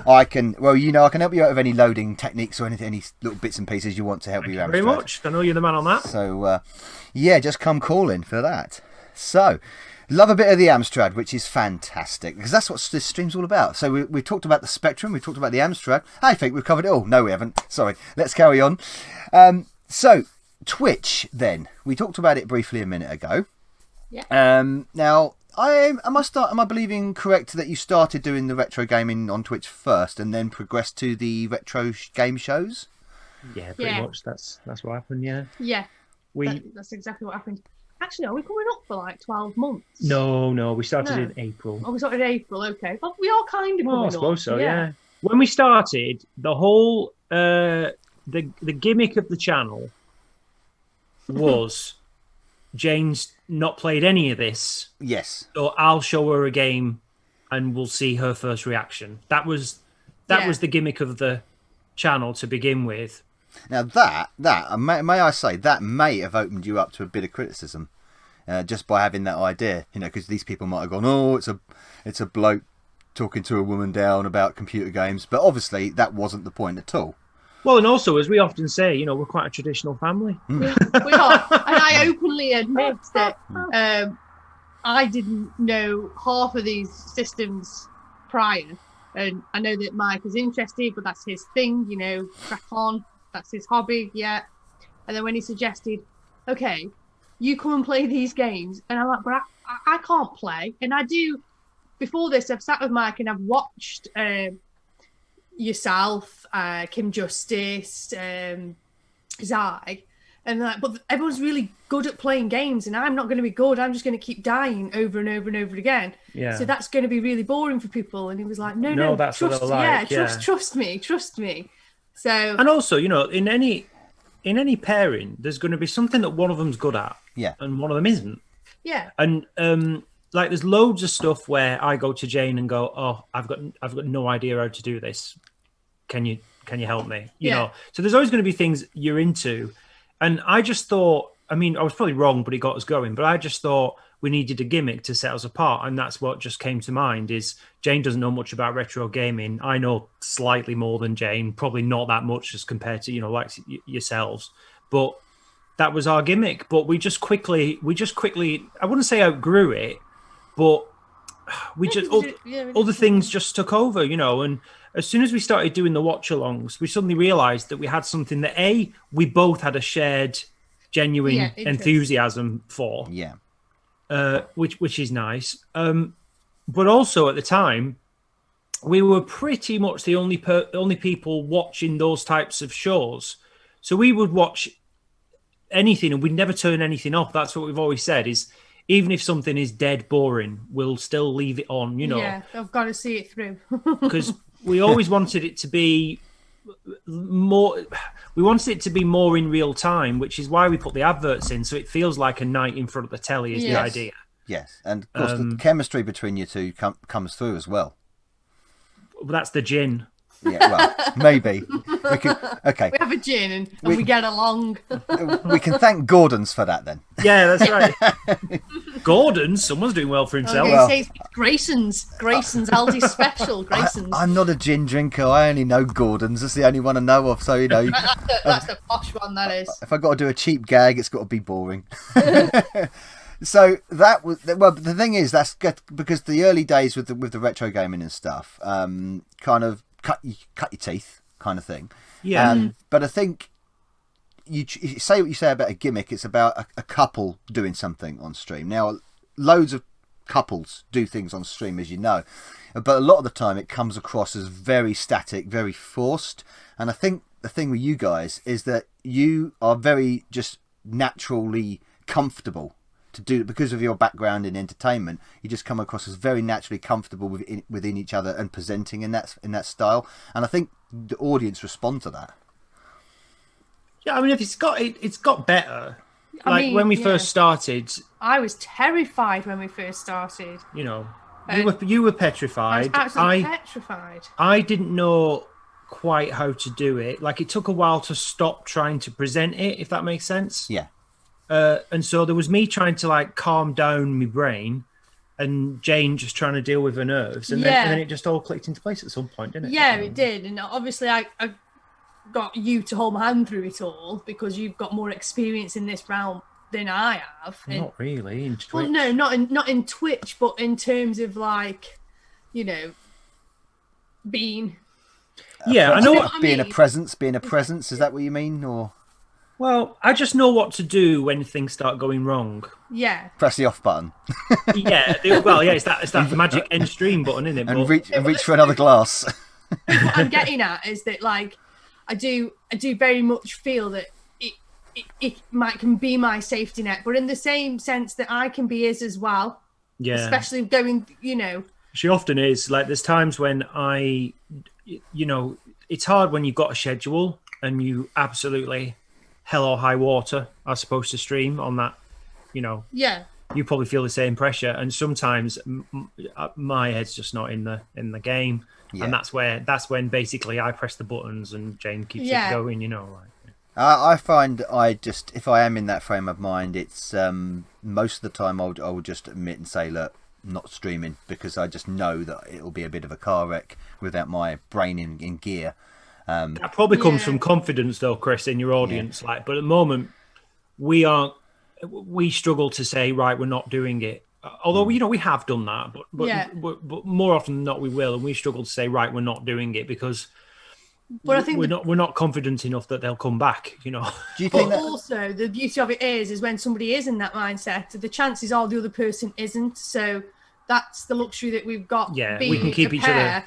I can help you out with any loading techniques or any little bits and pieces you want to help you out. Very much. I know you're the man on that. So, just come calling for that. So... Love a bit of the Amstrad, which is fantastic, because that's what this stream's all about. So we talked about the Spectrum, we talked about the Amstrad. I think we've covered it all. No, we haven't. Sorry. Let's carry on. So, Twitch, then. We talked about it briefly a minute ago. Yeah. Now, am I believing correct that you started doing the retro gaming on Twitch first and then progressed to the retro game shows? Yeah, pretty much. That's what happened, yeah. Yeah, that's exactly what happened. Actually, are we coming up for like 12 months? No, we started in April. Oh, we started in April, okay. Well, we are kind of coming up. I suppose so, yeah. When we started, the whole, the gimmick of the channel was Jane's not played any of this. Yes. So I'll show her a game and we'll see her first reaction. That was the gimmick of the channel to begin with. Now that may I say, that may have opened you up to a bit of criticism, just by having that idea. Because these people might have gone, "Oh, it's a bloke talking to a woman down about computer games," but obviously that wasn't the point at all. Well, and also, as we often say, we're quite a traditional family. We are, and I openly admit that I didn't know half of these systems prior, and I know that Mike is interested, but that's his thing, crack on, that's his hobby, yeah. And then when he suggested, okay, you come and play these games, and I'm like, but I can't play, and I do. Before this, I've sat with Mike and I've watched yourself, Kim Justice, Zai, and but everyone's really good at playing games, and I'm not going to be good. I'm just going to keep dying over and over and over again. Yeah. So that's going to be really boring for people. And he was like, "No, that's trust, what I like. Trust me." So, and also, in any pairing, there's going to be something that one of them's good at, and one of them isn't. Yeah. And like, there's loads of stuff where I go to Jane and go, "Oh, I've got no idea how to do this. Can you help me?" You know. So there's always going to be things you're into, and I just thought, I was probably wrong, but it got us going. But I just thought we needed a gimmick to set us apart, and that's what just came to mind. Is Jane doesn't know much about retro gaming. I know slightly more than Jane, probably not that much as compared to like yourselves, but that was our gimmick. But we just quickly, I wouldn't say outgrew it, but other things just took over, and as soon as we started doing the watch-alongs, we suddenly realised that we had something that we both had a shared, genuine enthusiasm for, which is nice. But also at the time, we were pretty much the only people watching those types of shows. So we would watch anything, and we'd never turn anything off. That's what we've always said is, even if something is dead boring, we'll still leave it on, Yeah, I've got to see it through. Because we always wanted it to be more. We wanted it to be more in real time, which is why we put the adverts in, so it feels like a night in front of the telly is the idea. Yes, and of course the chemistry between you two comes through as well. That's the gin. Yeah, well, maybe. Okay. We have a gin and we get along. We can thank Gordon's for that then. Yeah, that's right. Gordon's? Someone's doing well for himself. Say Grayson's Aldi Special. Grayson's. I'm not a gin drinker. I only know Gordon's. That's the only one I know of. So, That's the posh one, that is. If I've got to do a cheap gag, it's got to be boring. So that was the thing is that's good because the early days with the retro gaming and stuff, kind of cut your teeth kind of thing. Yeah. But I think you say what you say about a gimmick. It's about a couple doing something on stream. Now, loads of couples do things on stream, as you know, but a lot of the time it comes across as very static, very forced. And I think the thing with you guys is that you are very just naturally comfortable to do it because of your background in entertainment. You just come across as very naturally comfortable within each other and presenting in that style, and I think the audience respond to that. Yeah, if it's got better. When we first started, I was terrified when we first started. You were petrified. I was absolutely petrified. I didn't know quite how to do it. It took a while to stop trying to present it, if that makes sense. Yeah. And so there was me trying to calm down my brain, and Jane just trying to deal with her nerves, and then it just all clicked into place at some point, didn't it? Yeah, it did. And obviously, I got you to hold my hand through it all because you've got more experience in this realm than I have. Not really in Twitch. Well, no, not in Twitch, but in terms of being. Yeah, I know what being a presence. Being a presence, is that what you mean, or? Well, I just know what to do when things start going wrong. Yeah. Press the off button. It's that magic end stream button, isn't it? And reach for another glass. What I'm getting at is that, I do very much feel that it can be my safety net, but in the same sense that I can be his as well. Yeah. Especially going, She often is. There's times when it's hard when you've got a schedule and you absolutely hell or high water are supposed to stream on that, Yeah. You probably feel the same pressure, and sometimes my head's just not in the game. and that's when basically I press the buttons and Jane keeps it going. I find if I am in that frame of mind, it's most of the time I'll just admit and say, look, not streaming, because I just know that it'll be a bit of a car wreck without my brain in gear. That probably comes from confidence, though, Chris, in your audience. But at the moment, we struggle to say, right, we're not doing it. Although we have done that, but more often than not, we will, and we struggle to say, right, we're not doing it because. But I think we're not confident enough that they'll come back, Do you think that... also the beauty of it is when somebody is in that mindset, the chances are the other person isn't. So that's the luxury that we've got. Yeah, we can keep each other.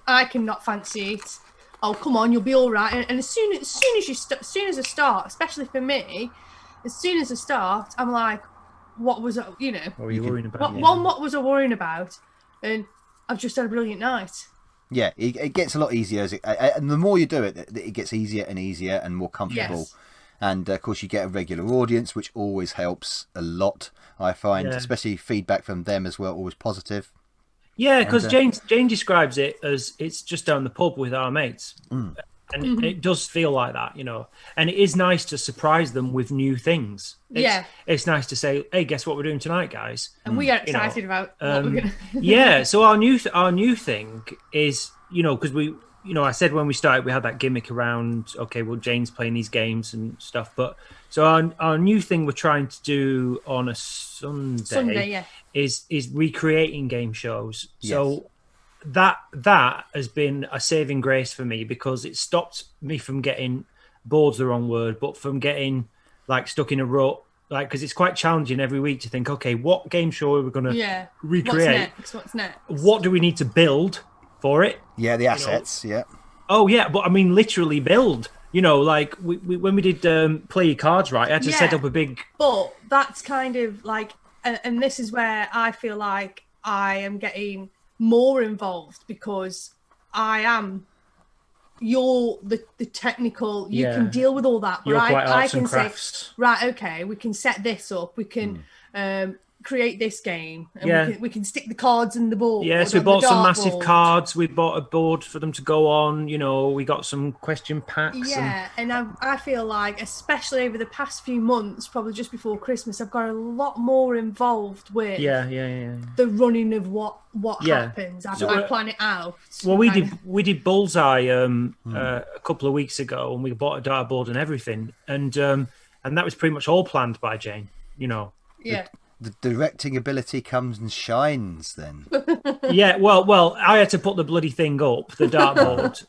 I can not fancy it. Oh, come on, you'll be all right. And as soon as I start, especially for me, as soon as I start, I'm like, what was What were you worrying about? What was I worrying about? And I've just had a brilliant night. Yeah, it gets a lot easier, and the more you do it, it gets easier and easier and more comfortable. Yes. And of course, you get a regular audience, which always helps a lot. I find, especially feedback from them as well, always positive. Yeah, because Jane describes it as it's just down the pub with our mates, and it does feel like that, And it is nice to surprise them with new things. It's nice to say, "Hey, guess what we're doing tonight, guys?" And we are excited about what we're gonna. So our new thing is, because we, I said when we started we had that gimmick around. Okay, well, Jane's playing these games and stuff, but so our new thing we're trying to do on a Sunday is recreating game shows. Yes. So that has been a saving grace for me because it stopped me from getting bored's the wrong word, but from getting stuck in a rut, because it's quite challenging every week to think, okay, what game show are we going to recreate? What's next? What do we need to build for it? Yeah, the assets. Yeah. Oh yeah, but I mean literally build. We when we did play your cards right, I had to set up a big. But that's kind of and this is where I feel like I am getting more involved because I am the technical, you can deal with all that, but I can say, right, okay, we can set this up, we can create this game, and we can stick the cards in the board. Yes, we bought some massive cards, we bought a board for them to go on, we got some question packs. And I feel like, especially over the past few months, probably just before Christmas, I've got a lot more involved with the running of what happens. I plan it out. Well, we did Bullseye a couple of weeks ago, and we bought a dartboard and everything, and that was pretty much all planned by Jane. The directing ability comes and shines then. Well, I had to put the bloody thing up, the dartboard,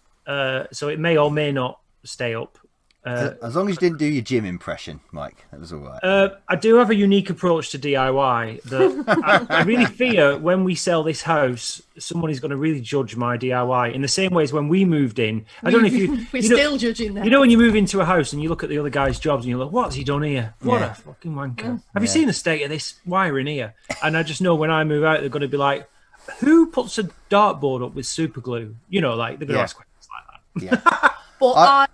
so it may or may not stay up. As long as you didn't do your gym impression, Mike, that was all right. I do have a unique approach to DIY. That I really fear when we sell this house, someone is going to really judge my DIY in the same way as when we moved in. I don't know if we're still judging that. When you move into a house and you look at the other guy's jobs and you're like, what's he done here? What a fucking wanker. Have you seen the state of this wiring here? And I just know when I move out, they're going to be like, who puts a dartboard up with super glue? They're going to ask questions like that. Yeah.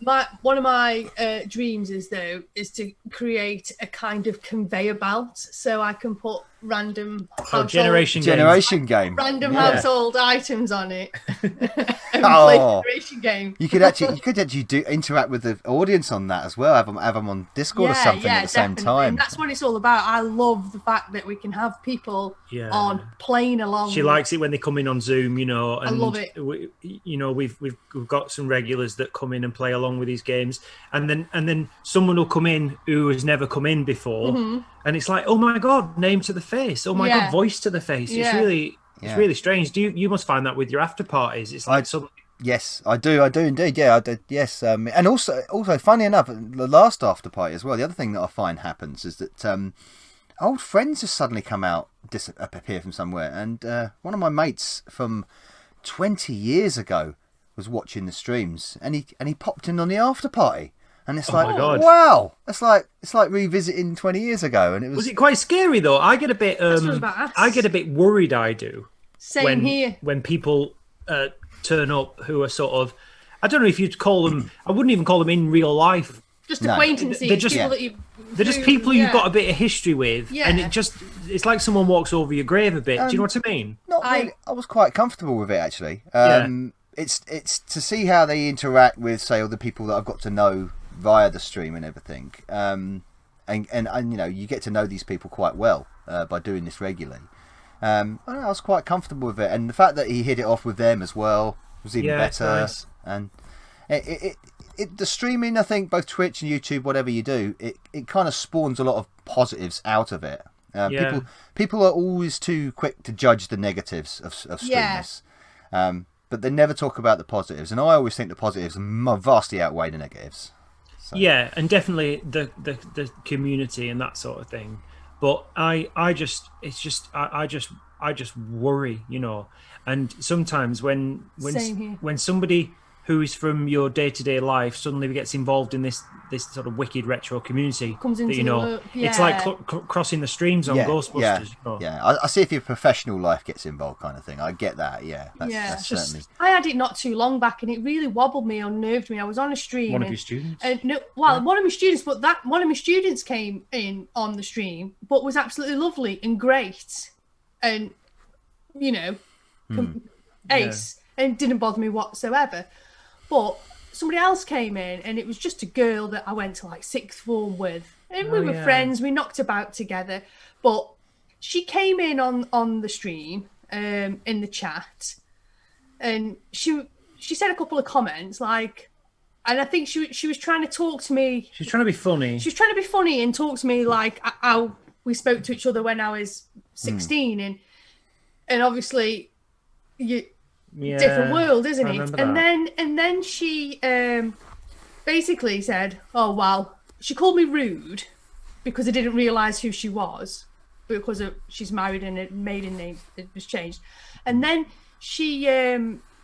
But one of my dreams is to create a kind of conveyor belt so I can put random generation game random household items on it and play generation game. You could actually interact with the audience on that as well. Have them on Discord or something at the same time. And that's what it's all about. I love the fact that we can have people on playing along. She likes it when they come in on Zoom, and I love it. We've got some regulars that come in and play along with these games, and then someone will come in who has never come in before, and it's like, oh my god, name to the face, oh my god, voice to the face. It's really strange. You must find that with your after parties? It's like something. Yes, I do indeed. Yeah, I did. Yes, and also, funny enough, the last after party as well. The other thing that I find happens is that old friends just suddenly come out, appear from somewhere, and one of my mates from 20 years ago was watching the streams, and he popped in on the after party, and it's wow, it's like revisiting 20 years ago, and it was. Was it quite scary though? I get a bit worried. I do. Same here. When people turn up who are sort of, I don't know if you'd call them. I wouldn't even call them in real life just acquaintances. They're just people you've got a bit of history with, and it's like someone walks over your grave a bit. Do you know what I mean? Not really. I was quite comfortable with it actually. It's to see how they interact with, say, all the people that I've got to know via the stream and everything. And you know, you get to know these people quite well by doing this regularly. I was quite comfortable with it, and the fact that he hit it off with them as well was even better. Nice. And the streaming, I think, both Twitch and YouTube, whatever you do, it kind of spawns a lot of positives out of it. People are always too quick to judge the negatives of streamers, but they never talk about the positives, and I always think the positives vastly outweigh the negatives. So. Yeah, and definitely the community and that sort of thing. But I just worry, you know. And sometimes when somebody who is from your day-to-day life suddenly gets involved in this sort of wicked retro community, comes into it's like crossing the streams on Ghostbusters. You know? Yeah. I see if your professional life gets involved, kind of thing. I get that. That's certainly. I had it not too long back, and it really wobbled me, unnerved me. I was on a stream. One of your students? One of my students, but one of my students came in on the stream, but was absolutely lovely and great, and you know, ace, and didn't bother me whatsoever. But somebody else came in, and it was just a girl that I went to like sixth form with, and we were friends. We knocked about together, but she came in on the stream, in the chat, and she said a couple of comments like, and I think she was trying to talk to me. She's trying to be funny. She was trying to be funny and talk to me like how we spoke to each other when I was 16, and obviously different world, isn't it? And then she basically said, "Oh well," she called me rude because I didn't realise who she was because she's married and her maiden name was changed. And then she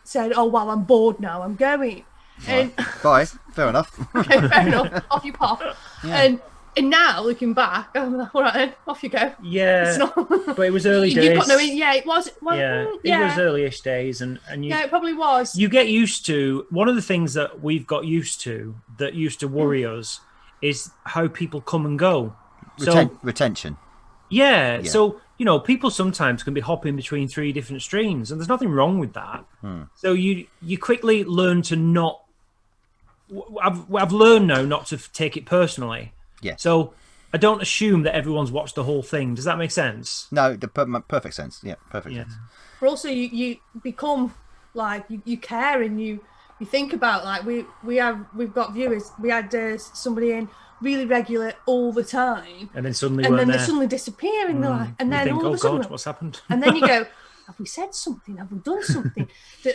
said, "Oh well, I'm bored now. I'm going." Right. And bye. Fair enough. Okay, fair enough. Off you pop. Yeah. And now looking back, I'm like, all right, then, off you go. Yeah, but it was early days. You've got it was. It was early-ish days, and it probably was. You get used to one of the things that we've got used to that used to worry us is how people come and go. Retention. Yeah. So you know, people sometimes can be hopping between 3 different streams, and there's nothing wrong with that. So you quickly learn to not. I've learned now not to take it personally. Yeah. So I don't assume that everyone's watched the whole thing. Does that make sense? No, perfect sense. Yeah, perfect sense. But also, you become like you care and you think about like we've got viewers. We had somebody in really regular all the time, and then suddenly they suddenly disappear in the life, and then all of a sudden, what's happened? And then you go, have we said something? Have we done something?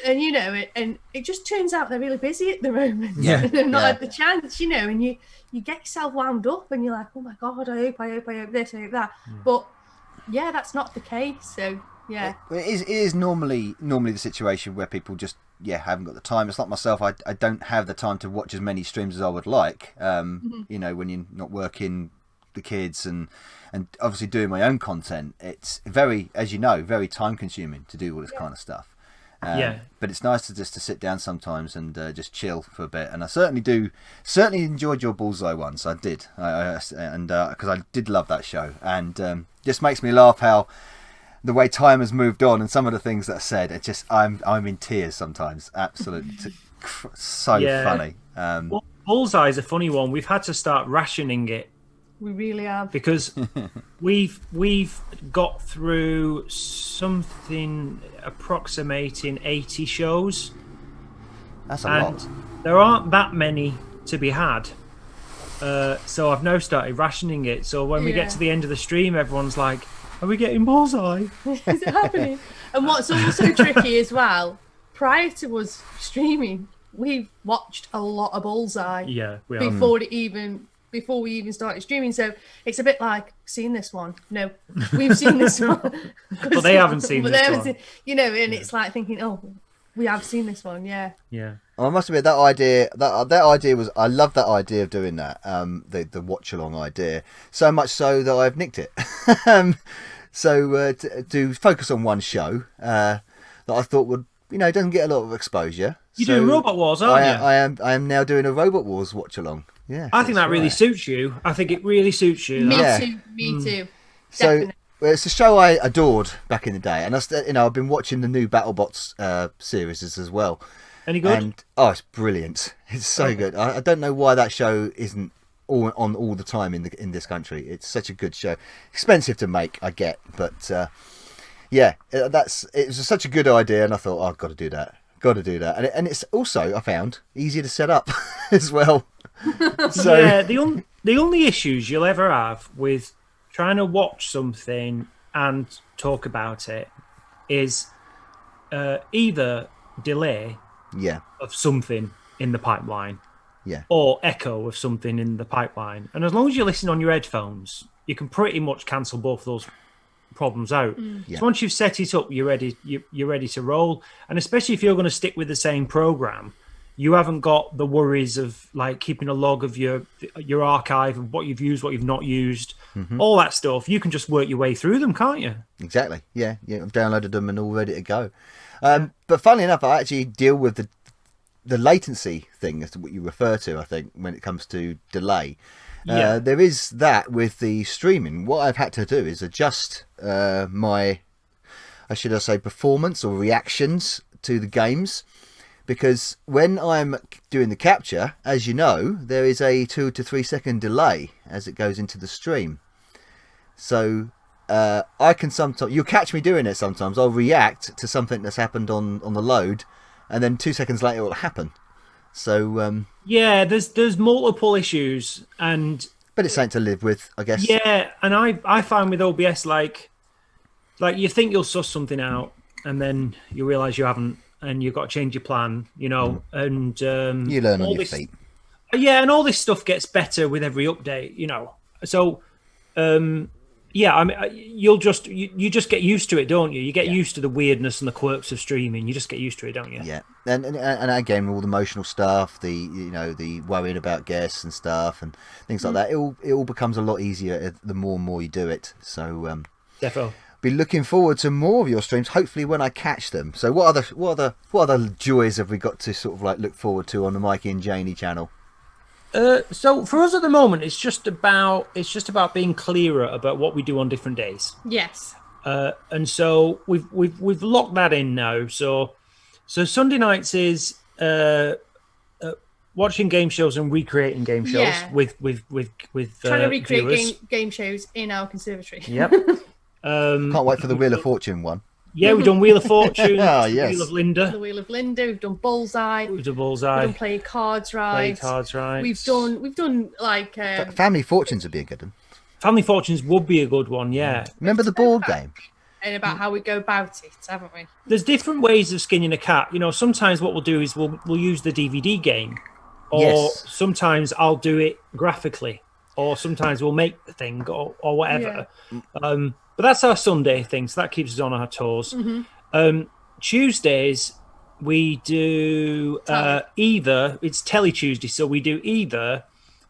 And you know, and it just turns out they're really busy at the moment. Yeah, they've not had the chance, you know, and you get yourself wound up, and you're like, oh my god, I hope this, I hope that. But yeah, that's not the case. So yeah, it is normally the situation where people just haven't got the time. It's like myself. I don't have the time to watch as many streams as I would like. You know, when you're not working, the kids and obviously doing my own content, it's very, as you know, very time consuming to do all this kind of stuff. But it's nice to sit down sometimes and just chill for a bit. And I certainly enjoyed your Bullseye ones. I did, because I did love that show, and just makes me laugh how the way time has moved on and some of the things that are said. It just I'm in tears sometimes. Absolutely, so funny. Well, Bullseye's a funny one. We've had to start rationing it. We really have, because we've got through something approximating 80 shows. That's a lot. There aren't that many to be had. So I've now started rationing it. So when we get to the end of the stream, everyone's like, "Are we getting Bullseye? Is it happening?" And what's also tricky as well, prior to us streaming, we've watched a lot of Bullseye. Yeah, we have. Before we even started streaming, so it's a bit like, seen this one? No, we've seen this one, but they haven't seen this one. You know, and it's like thinking, oh, we have seen this one, yeah. Well, I must admit that idea was, I love that idea of doing that, the watch along idea, so much so that I've nicked it. So to focus on one show that I thought would it doesn't get a lot of exposure. You're doing Robot Wars, aren't you? I am now doing a Robot Wars watch along. Yeah, I think that really suits you. I think it really suits you. Me too. Me too. So it's a show I adored back in the day, and I've been watching the new BattleBots series as well. Any good? And it's brilliant. It's so good. I don't know why that show isn't on all the time in this country. It's such a good show. Expensive to make, I get, but it was such a good idea, and I thought, I've got to do that. And it's also, I found, easier to set up as well. So yeah, the only issues you'll ever have with trying to watch something and talk about it is either delay of something in the pipeline, or echo of something in the pipeline. And as long as you listen on your headphones, you can pretty much cancel both of those problems out. So once you've set it up, you're ready to roll. And especially if you're going to stick with the same program, you haven't got the worries of like keeping a log of your archive of what you've used, what you've not used, all that stuff. You can just work your way through them, can't you? Exactly. Yeah. I've downloaded them and all ready to go. But funnily enough, I actually deal with the latency thing, as to what you refer to, I think, when it comes to delay. There is that with the streaming. What I've had to do is adjust my performance or reactions to the games. Because when I'm doing the capture, as you know, there is a 2 to 3 second delay as it goes into the stream. So I can sometimes, you'll catch me doing it sometimes. I'll react to something that's happened on the load, and then 2 seconds later it will happen. So there's multiple issues, but it's something to live with, I guess. Yeah, and I find with OBS like you think you'll suss something out, and then you realise you haven't. And you've got to change your plan, and you learn on your feet. Yeah, and all this stuff gets better with every update, So, I mean, you just get used to it, don't you? You get used to the weirdness and the quirks of streaming. You just get used to it, don't you? Yeah, and again, all the emotional stuff, the worrying about guests and stuff and things like that. It all becomes a lot easier the more and more you do it. So, definitely. Be looking forward to more of your streams, hopefully when I catch them. So what other joys have we got to sort of like look forward to on the Mikey and Janie channel? So for us at the moment, it's just about being clearer about what we do on different days. Yes. And so we've locked that in now. So Sunday nights is watching game shows and recreating game shows with trying to recreate viewers. game shows in our conservatory. Yep. Can't wait for the Wheel of Fortune one. Yeah, we've done Wheel of Fortune. Yes. Wheel of Linda. The Wheel of Linda. We've done Bullseye. We've done Play Cards Right. We've done like Family Fortunes would be a good one. Family Fortunes would be a good one. Yeah. Remember the board game? And about how we go about it, haven't we? There's different ways of skinning a cat. Sometimes what we'll do is we'll use the DVD game, or sometimes I'll do it graphically, or sometimes we'll make the thing or whatever. Yeah. But that's our Sunday thing, so that keeps us on our toes. Tuesdays, we do either, it's Telly Tuesday, so we do either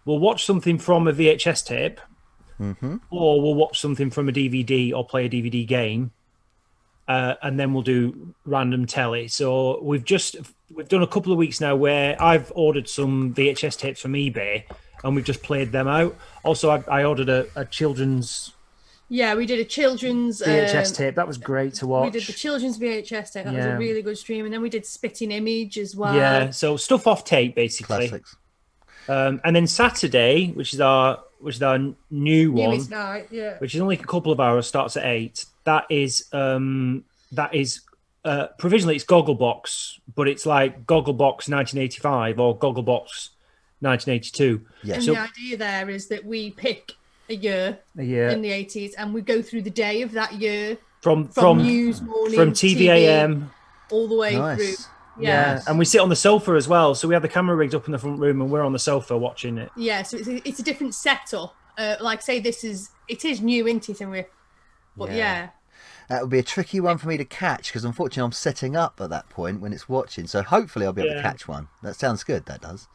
we'll watch something from a VHS tape, or we'll watch something from a DVD or play a DVD game, and then we'll do random telly. So we've done a couple of weeks now where I've ordered some VHS tapes from eBay, and we've just played them out. Also, I ordered a children's... Yeah, we did a children's VHS tape. That was great to watch. We did the children's VHS tape. That was a really good stream. And then we did Spitting Image as well. Yeah, so stuff off tape, basically. Classics. And then Saturday, which is our new one, which is only a couple of hours, starts at 8. That is provisionally it's Gogglebox, but it's like Gogglebox 1985 or Gogglebox 1982. Yeah. And the idea there is that we pick a year in the 80s, and we go through the day of that year from news morning, from TV all the way through. Yeah, and we sit on the sofa as well. So we have the camera rigged up in the front room, and we're on the sofa watching it. Yeah, so it's a different setup. Like say, it is new, isn't it? That would be a tricky one for me to catch because unfortunately I'm setting up at that point when it's watching. So hopefully I'll be able to catch one. That sounds good. That does.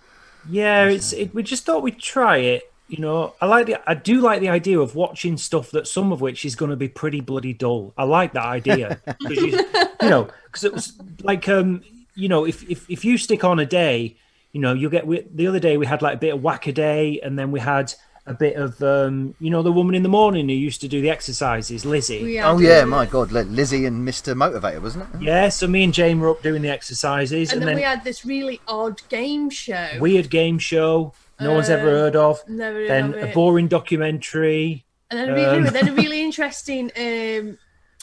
Yeah, we just thought we'd try it. I do like the idea of watching stuff that some of which is going to be pretty bloody dull. I like that idea because it was like if you stick on a day, you'll get. The other day we had like a bit of whack a day, and then we had a bit of the woman in the morning who used to do the exercises, Lizzie. My God, Lizzie and Mr. Motivator, wasn't it? Yeah, so me and Jane were up doing the exercises, and then we had this really odd game show. Weird game show. No one's ever heard of. Never then heard of a boring documentary. And then a really interesting.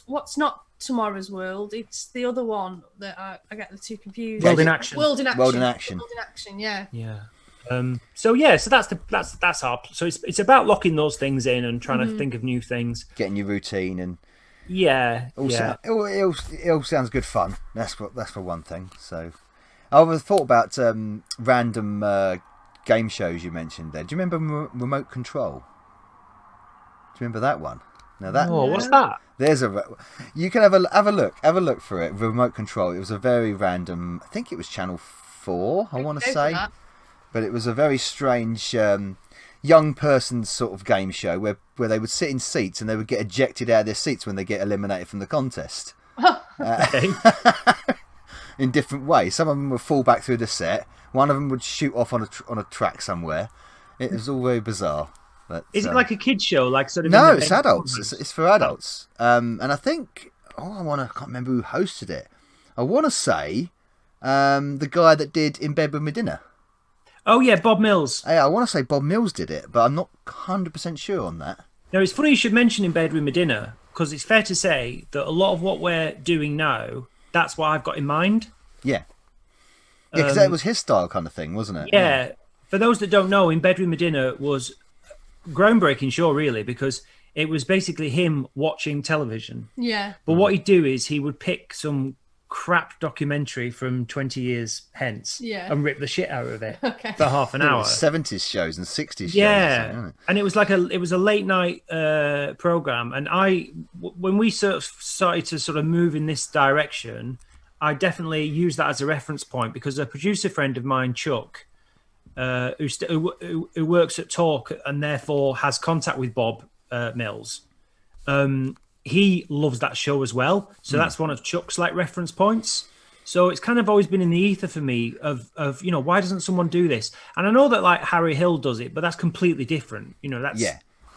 What's not Tomorrow's World? It's the other one that I get the two confused. World in Action. World in Action. World in Action. Yeah. Yeah. So that's our. So it's about locking those things in and trying to think of new things, getting your routine and. It all sounds good fun. That's for one thing. So, I've thought about random game shows you mentioned there. Do you remember Remote Control? Do you remember that one? Now that. Oh, what's that? You can have a look for it. Remote Control. It was a very random. I think it was Channel 4. I want to say, but it was a very strange young person's sort of game show where they would sit in seats and they would get ejected out of their seats when they get eliminated from the contest. In different ways. Some of them would fall back through the set. One of them would shoot off on a track somewhere. It was all very bizarre. But, is it like a kids show? Like sort of? No, it's adults. It's for adults. And I think I can't remember who hosted it. I want to say the guy that did In Bed With Me Dinner. Oh yeah, Bob Mills. Yeah, I want to say Bob Mills did it, but I'm not 100% sure on that. Now it's funny you should mention In Bed With Me Dinner because it's fair to say that a lot of what we're doing now, that's what I've got in mind. Yeah. Yeah, because that was his style kind of thing, wasn't it? Yeah. For those that don't know, In Bed With Me Dinner was groundbreaking show, really, because it was basically him watching television. Yeah. But what he'd do is he would pick some crap documentary from 20 years hence and rip the shit out of it for half an hour. 70s shows and 60s shows. Yeah. And it was like a late night program. And when we sort of started to sort of move in this direction, I definitely use that as a reference point because a producer friend of mine, Chuck, who works at Talk and therefore has contact with Bob Mills, he loves that show as well. So that's one of Chuck's like reference points. So it's kind of always been in the ether for me of why doesn't someone do this? And I know that like Harry Hill does it, but that's completely different. That's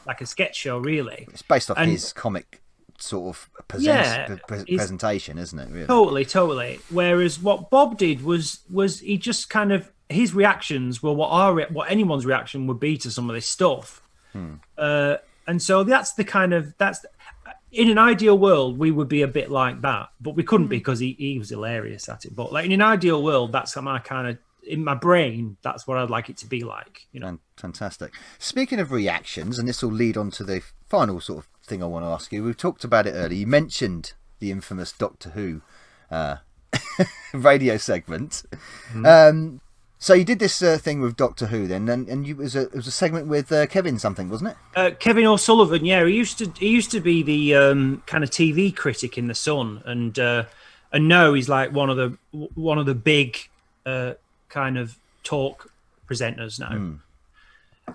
like a sketch show, really. It's based off his comic sort of presentation, isn't it? Really? Totally. Whereas what Bob did was he just kind of his reactions were what anyone's reaction would be to some of this stuff. And so that's in an ideal world we would be a bit like that, but we couldn't because he was hilarious at it. But like in an ideal world, that's my kind of in my brain. That's what I'd like it to be like. Fantastic. Speaking of reactions, and this will lead on to the final sort of thing I want to ask you. We've talked about it earlier. You mentioned the infamous Doctor Who radio segment. So you did this thing with Doctor Who then, and it was a segment with Kevin something, wasn't it? Kevin O'Sullivan, yeah. He used to be the kind of TV critic in the Sun, and now he's like one of the big kind of talk presenters now.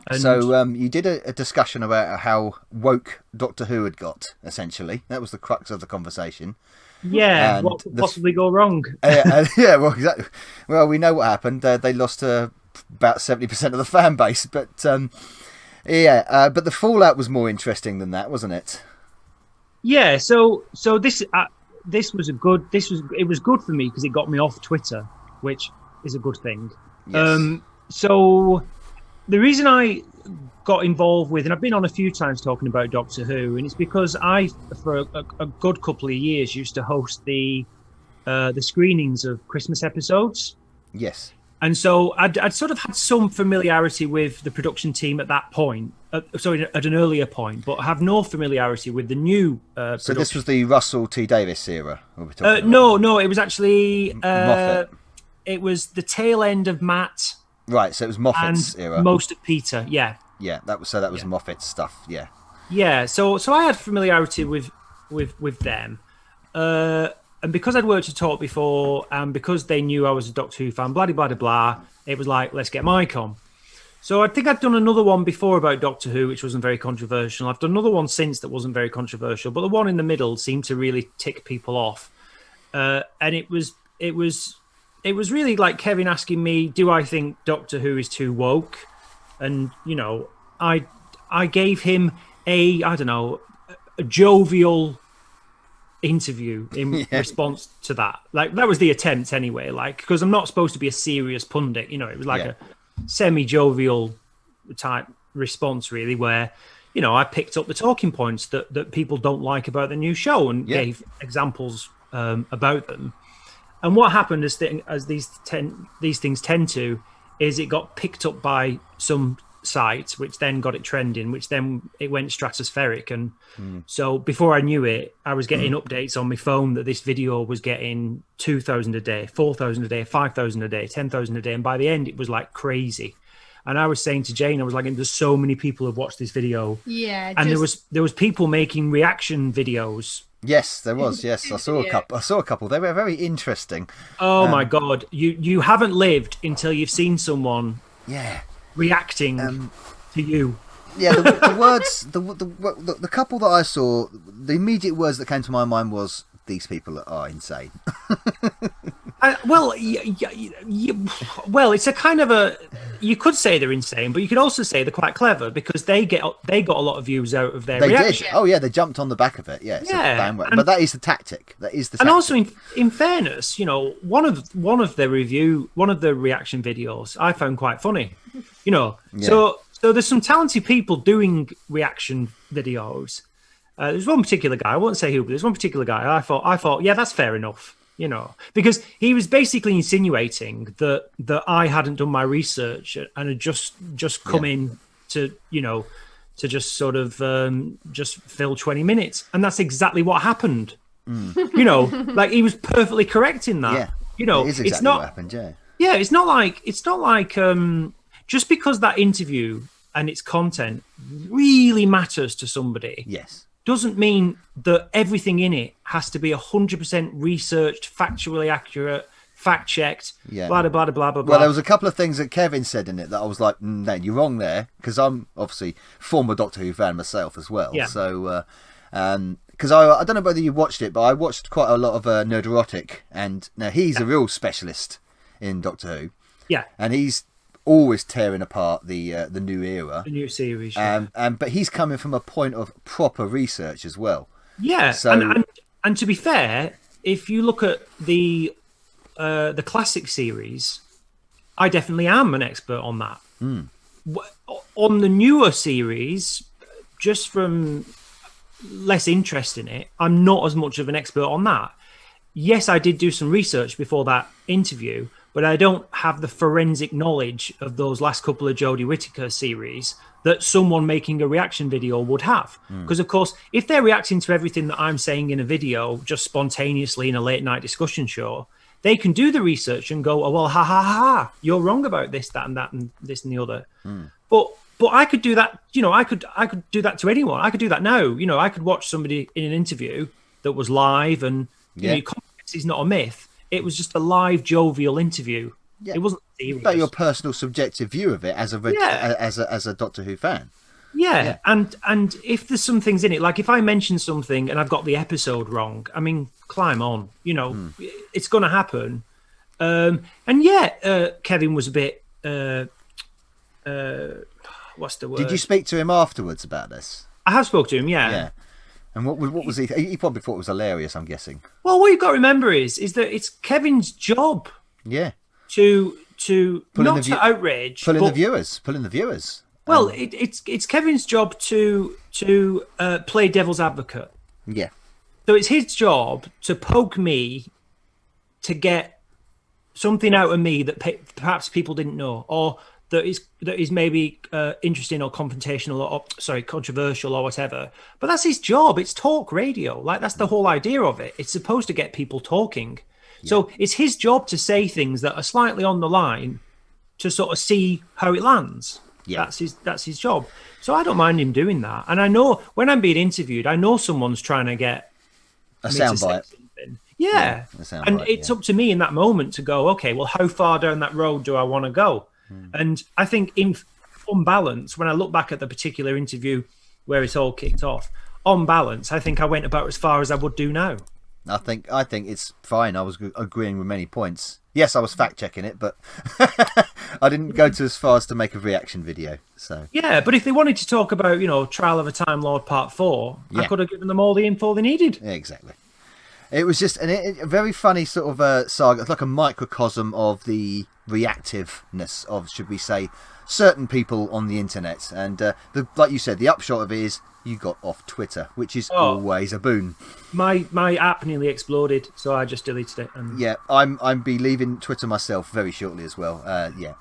And so you did a discussion about how woke Doctor Who had got, essentially. That was the crux of the conversation. Yeah, and what could possibly go wrong? Well, exactly. Well, we know what happened. They lost about 70% of the fan base, but but the fallout was more interesting than that, wasn't it? Yeah. So this was it was good for me because it got me off Twitter, which is a good thing. Yes. So the reason I got involved with, and I've been on a few times talking about Doctor Who, and it's because I, for a good couple of years, used to host the screenings of Christmas episodes. Yes. And so I'd sort of had some familiarity with the production team at that point, at an earlier point, but have no familiarity with the new production. So this was the Russell T Davies era? No, it was actually... Moffat. It was the tail end of Matt. Right, so it was Moffat's era. Most of Peter, yeah. Yeah, that was Moffat's stuff, yeah. Yeah, so I had familiarity with them. And because I'd worked at Talk before, and because they knew I was a Doctor Who fan, blah, blah, blah, blah, it was like, let's get Mike on. So I think I'd done another one before about Doctor Who, which wasn't very controversial. I've done another one since that wasn't very controversial, but the one in the middle seemed to really tick people off. And it was really like Kevin asking me, do I think Doctor Who is too woke? And, you know, I gave him a jovial interview in response to that. Like, that was the attempt anyway, like, because I'm not supposed to be a serious pundit, you know, it was like a semi-jovial type response, really, where, you know, I picked up the talking points that people don't like about the new show and gave examples about them. And what happened as these things tend to, is it got picked up by some site, which then got it trending, which then it went stratospheric. And so before I knew it, I was getting updates on my phone that this video was getting 2,000 a day, 4,000 a day, 5,000 a day, 10,000 a day. And by the end, it was like crazy. And I was saying to Jane, I was like, there's so many people who have watched this video. Yeah. And there was people making reaction videos. Yes, there was. Yes, I saw a couple. They were very interesting. Oh my God. You haven't lived until you've seen someone reacting to you. Yeah, the words, the couple that I saw, the immediate words that came to my mind was, these people are insane. Well, it's a kind of a. You could say they're insane, but you could also say they're quite clever because they got a lot of views out of their reaction. Did. Oh yeah, they jumped on the back of it. Yeah, but that is the tactic. And also, in fairness, you know, one of the reaction videos I found quite funny. You know, so there's some talented people doing reaction videos. There's one particular guy, I won't say who, but there's one particular guy I thought, yeah, that's fair enough, you know, because he was basically insinuating that I hadn't done my research and had just come in to, you know, to just sort of just fill 20 minutes. And that's exactly what happened. You know, like, he was perfectly correct in that. Yeah, you know, it is exactly what happened, Yeah, it's not like just because that interview and its content really matters to somebody. Yes. Doesn't mean that everything in it has to be 100% researched, factually accurate, fact-checked, blah, blah, blah, blah, blah. Well, there was a couple of things that Kevin said in it that I was like, no, you're wrong there, because I'm obviously former Doctor Who fan myself as well. Yeah. So, because I don't know whether you watched it, but I watched quite a lot of Nerderotic, and now he's a real specialist in Doctor Who. Yeah. And he's always tearing apart the new era, the new series, but he's coming from a point of proper research as well. Yeah, so, and to be fair, if you look at the classic series, I definitely am an expert on that. On the newer series, just from less interest in it, I'm not as much of an expert on that. Yes, I did do some research before that interview, but I don't have the forensic knowledge of those last couple of Jodie Whittaker series that someone making a reaction video would have. Because, of course, if they're reacting to everything that I'm saying in a video just spontaneously in a late night discussion show, they can do the research and go, oh, well, ha, ha, ha, you're wrong about this, that, and this and the other. But I could do that, you know, I could do that to anyone. I could do that now. You know, I could watch somebody in an interview that was live and, you know, context is not a myth. It was just a live, jovial interview. Yeah. It wasn't serious. About your personal subjective view of it as a Doctor Who fan. Yeah. And if there's some things in it, like if I mention something and I've got the episode wrong, I mean, climb on. You know, it's going to happen. Kevin was a bit. What's the word? Did you speak to him afterwards about this? I have spoke to him. Yeah. And what was he? He probably thought it was hilarious, I'm guessing. Well, what you've got to remember is that it's Kevin's job. Yeah. To not to outrage, pulling the viewers. Well, it's Kevin's job to play devil's advocate. Yeah. So it's his job to poke me to get something out of me that perhaps people didn't know, or that is maybe interesting or confrontational or controversial or whatever. But that's his job. It's talk radio. Like, that's the whole idea of it. It's supposed to get people talking. Yeah. So it's his job to say things that are slightly on the line to sort of see how it lands. Yeah. That's his job. So I don't mind him doing that. And I know when I'm being interviewed, I know someone's trying to get a soundbite. Yeah. And it's up to me in that moment to go, okay, well, how far down that road do I want to go? And I think on balance, when I look back at the particular interview where it's all kicked off, on balance, I think I went about as far as I would do now. I think it's fine. I was agreeing with many points. Yes, I was fact checking it, but I didn't go to as far as to make a reaction video. So yeah, but if they wanted to talk about, Trial of a Time Lord Part 4, I could have given them all the info they needed. Yeah, exactly. It was just a very funny sort of saga. It's like a microcosm of the reactiveness of, should we say, certain people on the internet. And like you said, the upshot of it is you got off Twitter, which is always a boon. My app nearly exploded, so I just deleted it. And... yeah, I'm be leaving Twitter myself very shortly as well.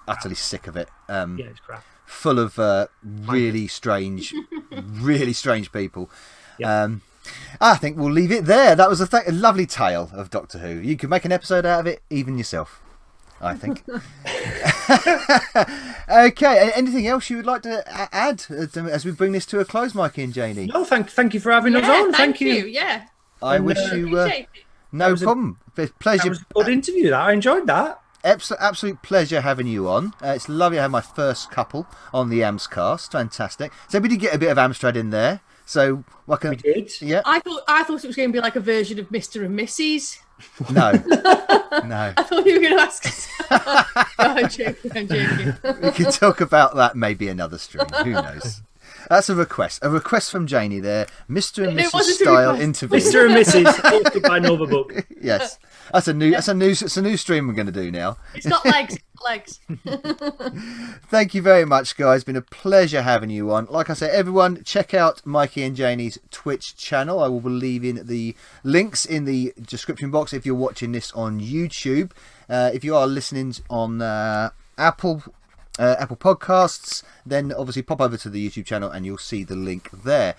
Utterly sick of it. It's crap. Full of really strange people. Yeah. I think we'll leave it there. That was a lovely tale of Doctor Who. You could make an episode out of it, even yourself, I think. Okay, anything else you would like to add as we bring this to a close, Mikey and Janie? No, thank you for having us on. Thank you. Yeah. I wish you... no problem. Pleasure. That was a good interview. I enjoyed that. Absolute pleasure having you on. It's lovely to have my first couple on the Amscast. Fantastic. So we did get a bit of Amstrad in there. So what can we did? Yeah. I thought it was going to be like a version of Mr. and Mrs. No. No. I thought you were going to ask us. I'm joking. We can talk about that maybe another stream. Who knows? That's a request. A request from Janie there. Mr. and Mrs. style interview. Mr. and Mrs. hosted by Novabug. Yes. That's a new stream we're going to do now. It's got legs. Thank you very much, guys. It's been a pleasure having you on. Like I said, everyone, check out Mikey and Janie's Twitch channel. I will be leaving the links in the description box if you're watching this on YouTube. If you are listening on Apple Podcasts, then obviously pop over to the YouTube channel and you'll see the link there.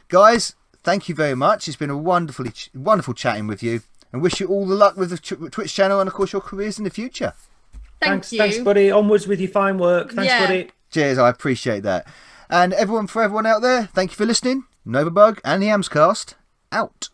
Guys, thank you very much. It's been a wonderful chatting with you, and wish you all the luck with the Twitch channel and of course your careers in the future. Thanks, Thanks, buddy. Onwards with your fine work. Thanks, buddy. Cheers, I appreciate that. And for everyone out there, thank you for listening. Novabug and the Amscast out.